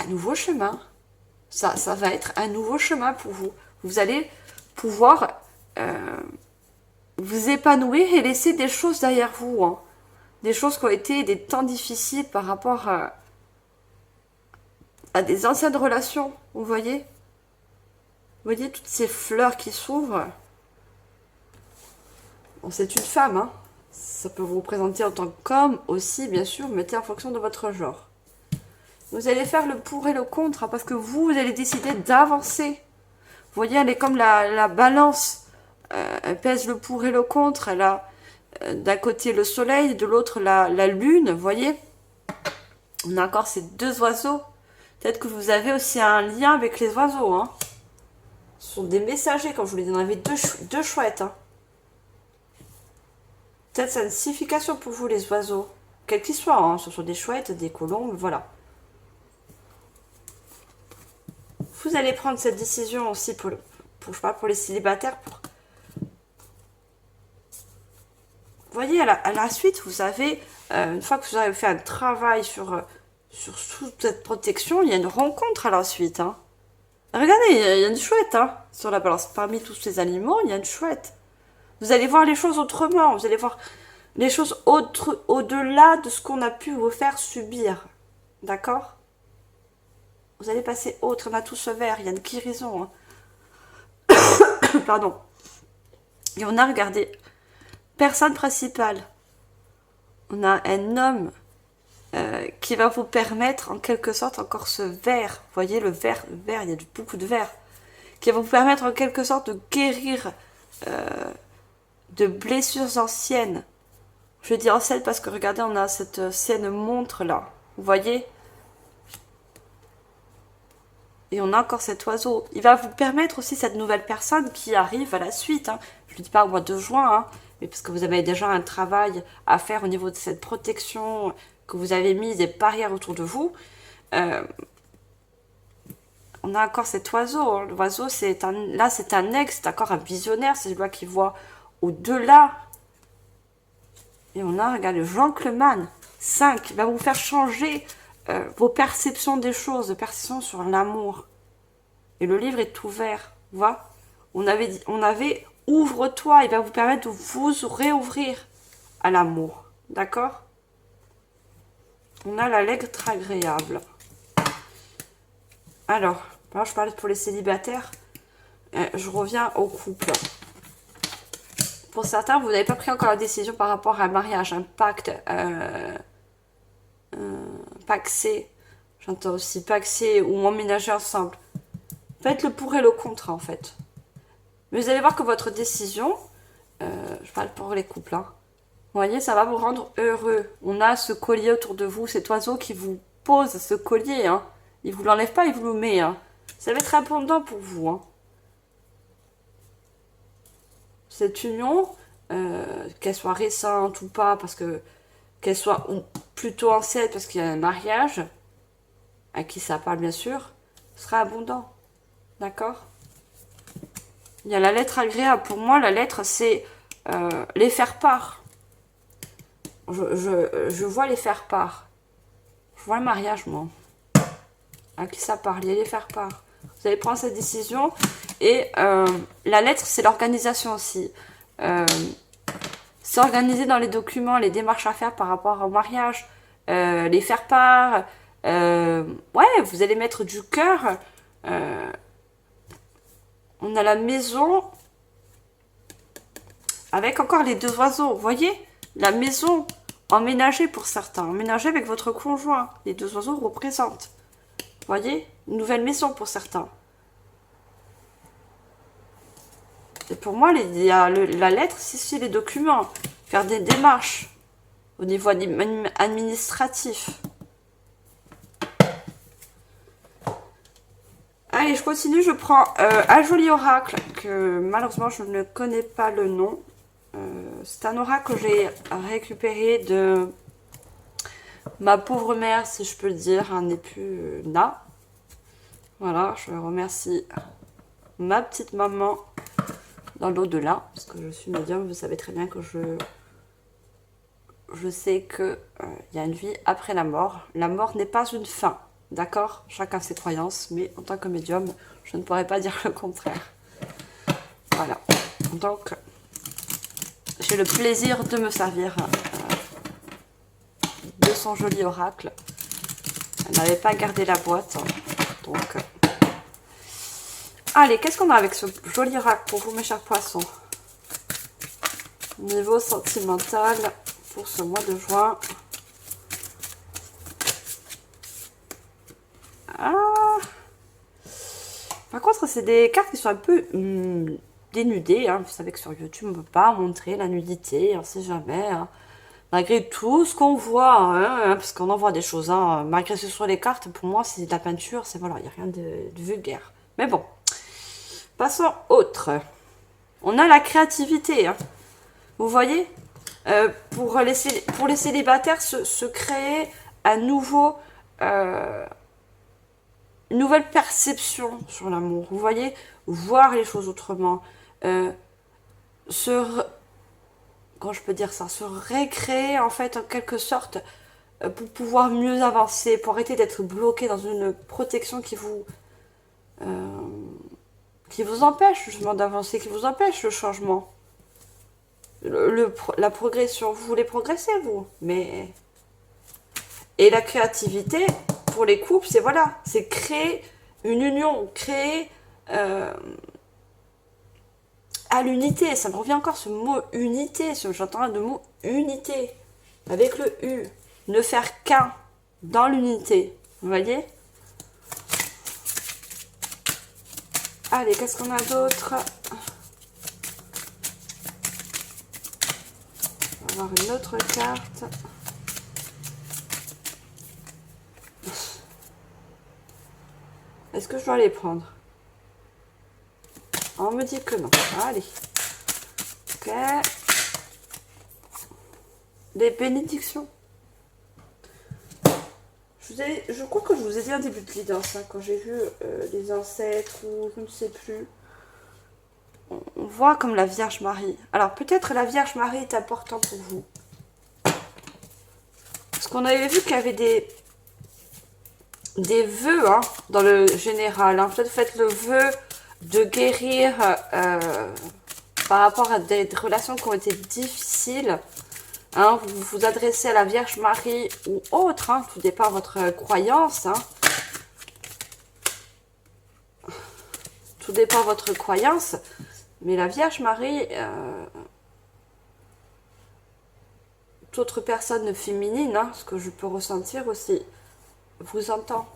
nouveau chemin. Ça va être un nouveau chemin pour vous. Vous allez pouvoir vous épanouir et laisser des choses derrière vous. Hein. Des choses qui ont été des temps difficiles par rapport à des anciennes relations. Vous voyez? Vous voyez toutes ces fleurs qui s'ouvrent. Bon, c'est une femme. Hein. Ça peut vous représenter en tant qu'homme aussi, bien sûr. Mettez en fonction de votre genre. Vous allez faire le pour et le contre, hein, parce que vous allez décider d'avancer. Vous voyez, elle est comme la balance. Elle pèse le pour et le contre. Elle a d'un côté le soleil, de l'autre la lune. Vous voyez, on a encore ces deux oiseaux. Peut-être que vous avez aussi un lien avec les oiseaux. Hein. Ce sont des messagers, comme je vous l'ai dit. On avait deux chouettes. Hein. Peut-être ça a une signification pour vous, les oiseaux. Quels qu'ils soient. Hein. Ce sont des chouettes, des colombes, voilà. Vous allez prendre cette décision aussi pour les célibataires. Vous voyez, à la suite, vous avez, une fois que vous avez fait un travail sur toute cette protection, il y a une rencontre à la suite. Hein. Regardez, il y a une chouette hein, sur la balance. Parmi tous ces animaux, il y a une chouette. Vous allez voir les choses autrement. Vous allez voir les choses au-delà de ce qu'on a pu vous faire subir. D'accord ? Vous allez passer autre. On a tout ce vert. Il y a une guérison. Hein. Pardon. Et on a regardé. Personne principale. On a un homme qui va vous permettre, en quelque sorte, encore ce vert. Vous voyez, le vert, il y a beaucoup de vert. Qui va vous permettre, en quelque sorte, de guérir de blessures anciennes. Je dis anciennes parce que, regardez, on a cette ancienne montre, là. Vous voyez ? Et on a encore cet oiseau. Il va vous permettre aussi cette nouvelle personne qui arrive à la suite. Hein. Je ne dis pas au mois de juin, hein, mais parce que vous avez déjà un travail à faire au niveau de cette protection que vous avez mis, des barrières autour de vous. On a encore cet oiseau. Hein. L'oiseau, là, c'est un ex, c'est encore un visionnaire. C'est celui qui voit au-delà. Et on a, regardez, Gentleman 5. Il va vous faire changer vos perceptions des choses, de perceptions sur l'amour. Et le livre est ouvert. Vous voyez ? On avait ouvre-toi. Il va vous permettre de vous réouvrir à l'amour. D'accord ? On a la lettre agréable. Alors, je parlais pour les célibataires. Je reviens au couple. Pour certains, vous n'avez pas pris encore la décision par rapport à un mariage, un pacte, paxé. J'entends aussi paxé ou emménager ensemble. Faites le pour et le contre, en fait. Mais vous allez voir que votre décision, je parle pour les couples, hein, vous voyez, ça va vous rendre heureux. On a ce collier autour de vous, cet oiseau qui vous pose ce collier. Hein. Il ne vous l'enlève pas, il vous le met. Hein. Ça va être abondant pour vous. Hein. Cette union, qu'elle soit récente ou pas, parce que qu'elle soit plutôt ancienne, parce qu'il y a un mariage, à qui ça parle bien sûr, sera abondant. D'accord ? Il y a la lettre agréable. Pour moi, la lettre, c'est les faire part. Je vois les faire part. Je vois le mariage, moi. À qui ça parle ? Il y a les faire part. Vous allez prendre cette décision. Et la lettre, c'est l'organisation aussi. S'organiser dans les documents, les démarches à faire par rapport au mariage, les faire part. Ouais, vous allez mettre du cœur. On a la maison avec encore les deux oiseaux. Vous voyez, la maison emménagée pour certains. Emménagée avec votre conjoint. Les deux oiseaux représentent. Vous voyez, une nouvelle maison pour certains. Et pour moi, il y a la lettre, c'est aussi les documents. Faire des démarches au niveau administratif. Allez, je continue. Je prends un joli oracle que malheureusement, je ne connais pas le nom. C'est un oracle que j'ai récupéré de ma pauvre mère, si je peux le dire, n'est plus là. Voilà, je remercie ma petite maman dans l'au-delà, parce que je suis médium, vous savez très bien que je sais que y a une vie après la mort. La mort n'est pas une fin, d'accord? Chacun ses croyances, mais en tant que médium, je ne pourrais pas dire le contraire. Voilà, donc j'ai le plaisir de me servir de son joli oracle. Elle n'avait pas gardé la boîte, donc... Allez, qu'est-ce qu'on a avec ce joli oracle pour vous, mes chers poissons? Niveau sentimental pour ce mois de juin. Ah. Par contre, c'est des cartes qui sont un peu dénudées. Hein. Vous savez que sur YouTube, on ne peut pas montrer la nudité, on ne sait jamais. Hein. Malgré tout ce qu'on voit, hein, parce qu'on en voit des choses. Hein. Malgré ce soit les cartes, pour moi, c'est de la peinture. C'est voilà, il n'y a rien de vulgaire. Mais bon. Passons autre. On a la créativité. Hein. Vous voyez, pour les célibataires, se créer un nouveau, une nouvelle perception sur l'amour. Vous voyez, voir les choses autrement. Comment je peux dire ça? Se récréer en fait en quelque sorte pour pouvoir mieux avancer, pour arrêter d'être bloqué dans une protection qui vous empêche justement d'avancer, qui vous empêche le changement, la progression. Vous voulez progresser, vous, mais... Et la créativité, pour les couples, c'est voilà, c'est créer une union, créer à l'unité. Ça me revient encore ce mot unité, j'entends le mot unité, avec le U, ne faire qu'un dans l'unité, vous voyez? Allez, qu'est-ce qu'on a d'autre? On va voir une autre carte. Est-ce que je dois les prendre? On me dit que non. Allez. Ok. Des bénédictions. Je crois que je vous ai dit en début de guidance, hein, quand j'ai vu les ancêtres ou je ne sais plus. On voit comme la Vierge Marie. Alors peut-être la Vierge Marie est important pour vous. Parce qu'on avait vu qu'il y avait des vœux hein, dans le général. Hein. Peut-être faites le vœu de guérir par rapport à des relations qui ont été difficiles. Hein, vous vous adressez à la Vierge Marie ou autre, hein, tout dépend de votre croyance. Hein. Tout dépend de votre croyance. Mais la Vierge Marie, toute autre personne féminine, hein, ce que je peux ressentir aussi, vous entend,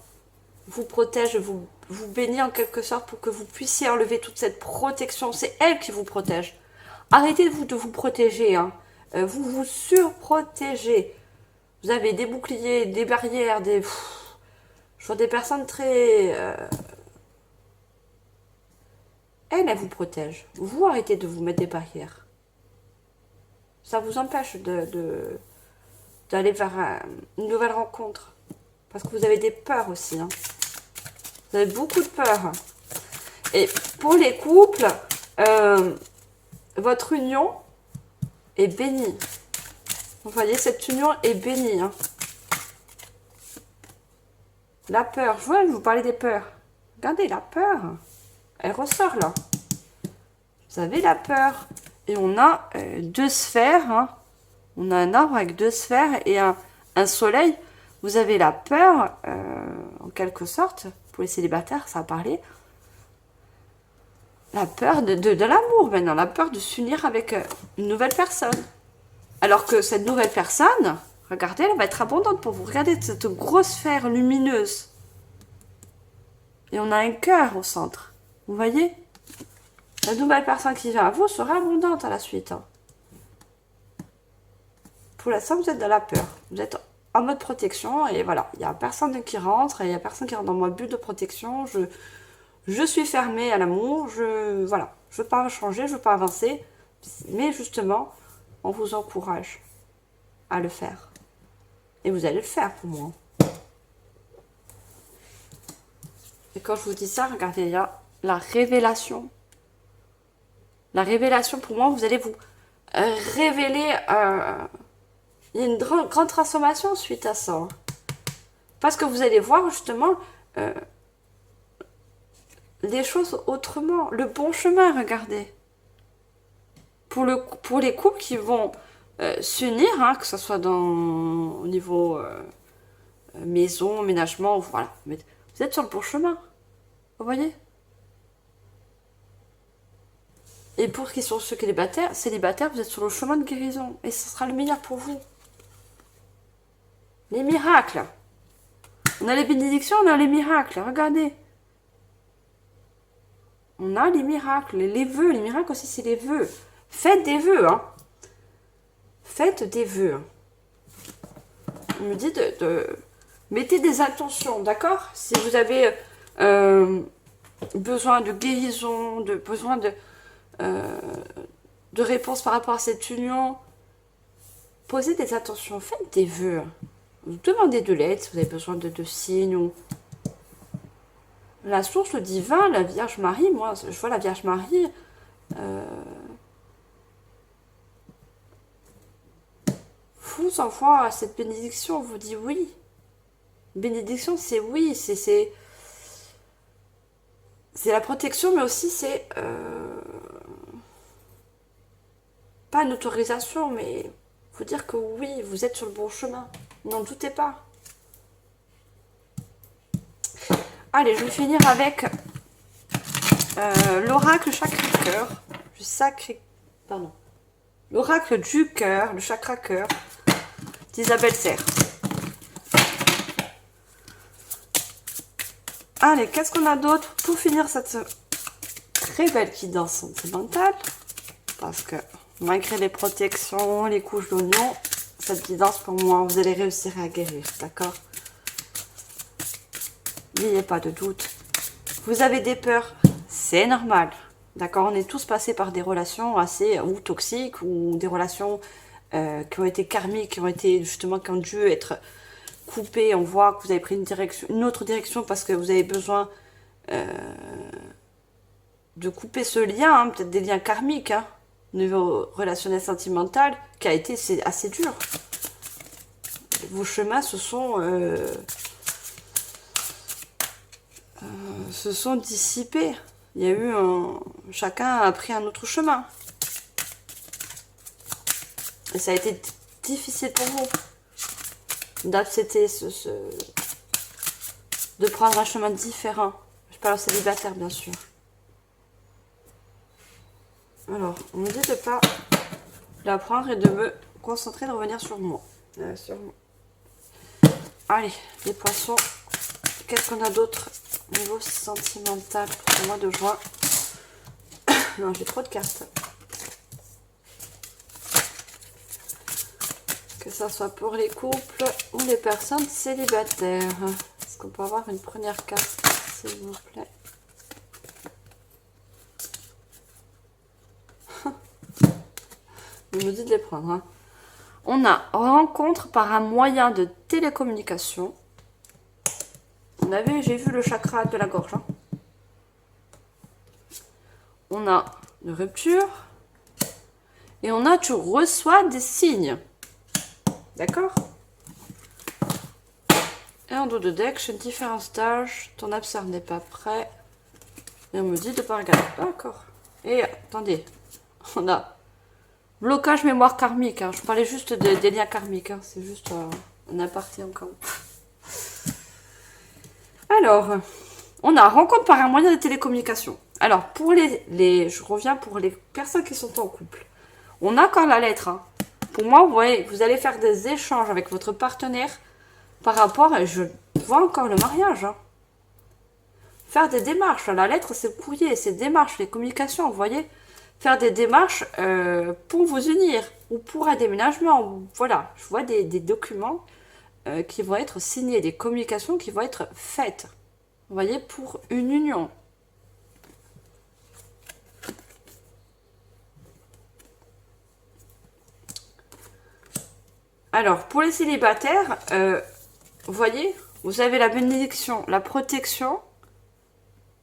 vous protège, vous bénit en quelque sorte pour que vous puissiez enlever toute cette protection. C'est elle qui vous protège. Arrêtez de vous protéger, hein. Vous vous surprotégez. Vous avez des boucliers, des barrières, je vois des personnes très... Elle vous protège. Vous arrêtez de vous mettre des barrières. Ça vous empêche d'aller vers une nouvelle rencontre. Parce que vous avez des peurs aussi. Hein. Vous avez beaucoup de peurs. Et pour les couples, votre union est bénie. Vous voyez, cette union est bénie. Hein. La peur. Je vous parlais des peurs. Regardez, la peur. Elle ressort là. Vous avez la peur. Et on a deux sphères. Hein. On a un arbre avec deux sphères et un soleil. Vous avez la peur, en quelque sorte, pour les célibataires, ça a parlé. La peur de l'amour maintenant, la peur de s'unir avec une nouvelle personne. Alors que cette nouvelle personne, regardez, elle va être abondante pour vous. Regardez cette grosse sphère lumineuse. Et on a un cœur au centre. Vous voyez? La nouvelle personne qui vient à vous sera abondante à la suite. Hein. Pour l'instant, vous êtes dans la peur. Vous êtes en mode protection et voilà. Il n'y a personne qui rentre et il n'y a personne qui rentre dans mon but de protection. Je suis fermée à l'amour. Voilà. Je ne veux pas changer, je ne veux pas avancer. Mais justement, on vous encourage à le faire. Et vous allez le faire pour moi. Et quand je vous dis ça, regardez, il y a la révélation. La révélation, pour moi, vous allez vous révéler. Il y a une grande transformation suite à ça. Parce que vous allez voir justement les choses autrement. Le bon chemin, regardez. Pour les couples qui vont s'unir, hein, que ce soit au niveau maison, ménagement, voilà. Mais vous êtes sur le bon chemin. Vous voyez? Et pour ceux qui sont célibataires, vous êtes sur le chemin de guérison. Et ce sera le meilleur pour vous. Les miracles. On a les bénédictions, on a les miracles. Regardez. On a les miracles, les vœux. Les miracles aussi, c'est les vœux. Faites des vœux. Hein. Faites des vœux. On me dit mettez des intentions, d'accord? Si vous avez besoin de guérison, besoin de réponse par rapport à cette union, posez des intentions, faites des vœux. Vous demandez de l'aide si vous avez besoin de signes ou la source, le divin, la Vierge Marie. Moi, je vois la Vierge Marie. Vous envoie cette bénédiction, vous dit oui. Bénédiction, c'est oui, c'est la protection, mais aussi c'est pas une autorisation, mais vous dire que oui, vous êtes sur le bon chemin. N'en doutez pas. Allez, je vais finir avec l'oracle chakra-cœur. L'oracle du cœur, le chakra-cœur d'Isabelle Serre. Allez, qu'est-ce qu'on a d'autre pour finir cette très belle guidance sentimentale? Parce que malgré les protections, les couches d'oignon, cette guidance pour moi, vous allez réussir à guérir, d'accord? N'ayez pas de doute. Vous avez des peurs, c'est normal. D'accord, on est tous passés par des relations assez ou toxiques ou des relations qui ont été karmiques, qui ont dû être coupées. On voit que vous avez pris une autre direction parce que vous avez besoin de couper ce lien, hein, peut-être des liens karmiques, hein, au niveau relationnel sentimental, qui a été assez dur. Vos chemins se sont dissipés. Il y a eu chacun a pris un autre chemin. Et ça a été difficile pour vous d'accepter de prendre un chemin différent. Je parle aux célibataires, bien sûr. Alors, on me dit de ne pas la prendre et de me concentrer, de revenir sur moi. Allez, les poissons. Qu'est-ce qu'on a d'autre au niveau sentimental pour le mois de juin? Non, j'ai trop de cartes. Que ça soit pour les couples ou les personnes célibataires. Est-ce qu'on peut avoir une première carte, s'il vous plaît? On me dit de les prendre. Hein. On a rencontre par un moyen de télécommunication. J'ai vu le chakra de la gorge. Hein. On a une rupture. Et on a, tu reçois des signes. D'accord? Et en dos de deck, je différents stages. Ton adversaire n'est pas prêt. Et on me dit de pas regarder. D'accord. Et attendez, on a blocage mémoire karmique. Hein. Je parlais juste des liens karmiques. Hein. C'est juste un aparté encore. Alors, on a rencontre par un moyen de télécommunication. Alors, pour je reviens pour les personnes qui sont en couple. On a encore la lettre. Hein. Pour moi, vous voyez, vous allez faire des échanges avec votre partenaire par rapport, je vois encore le mariage. Hein. Faire des démarches. La lettre, c'est le courrier, c'est démarches, les communications, vous voyez. Faire des démarches pour vous unir ou pour un déménagement. Voilà, je vois des documents qui vont être signés, des communications qui vont être faites. Vous voyez, pour une union. Alors, pour les célibataires, vous voyez, vous avez la bénédiction, la protection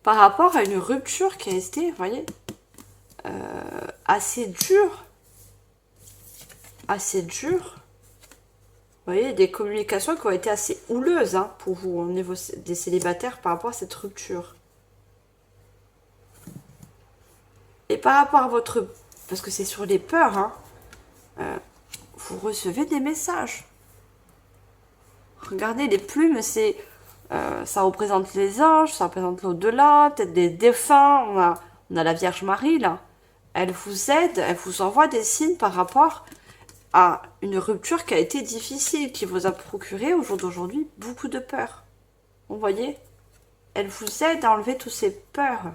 par rapport à une rupture qui a été, vous voyez, assez dure. Assez dure. Vous voyez, des communications qui ont été assez houleuses hein, pour vous au niveau des célibataires par rapport à cette rupture. Et par rapport à votre... Parce que c'est sur les peurs, hein, vous recevez des messages. Regardez, les plumes, c'est... ça représente les anges, ça représente l'au-delà, peut-être des défunts. On a la Vierge Marie, là. Elle vous aide, elle vous envoie des signes par rapport à une rupture qui a été difficile, qui vous a procuré au jour d'aujourd'hui beaucoup de peur. Vous voyez? Elle vous aide à enlever toutes ces peurs.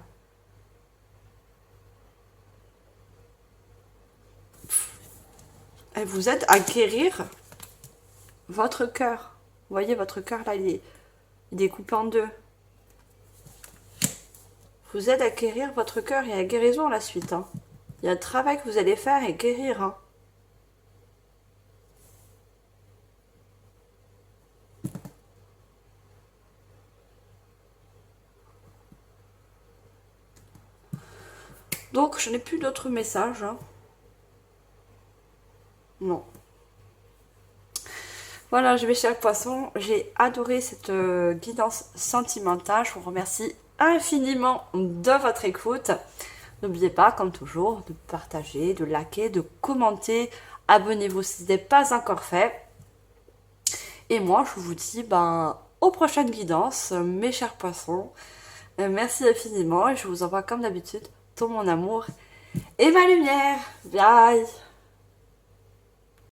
Elle vous aide à guérir votre cœur. Vous voyez, votre cœur, là, il est coupé en deux. Vous aide à guérir votre cœur et à la guérison à la suite. Hein. Il y a un travail que vous allez faire et guérir. Hein. Donc, je n'ai plus d'autres messages. Hein. Non. Voilà, mes chers poissons, j'ai adoré cette guidance sentimentale. Je vous remercie infiniment de votre écoute. N'oubliez pas, comme toujours, de partager, de liker, de commenter. Abonnez-vous si ce n'est pas encore fait. Et moi, je vous dis aux prochaines guidances, mes chers poissons. Merci infiniment et je vous envoie comme d'habitude tout mon amour et ma lumière. Bye!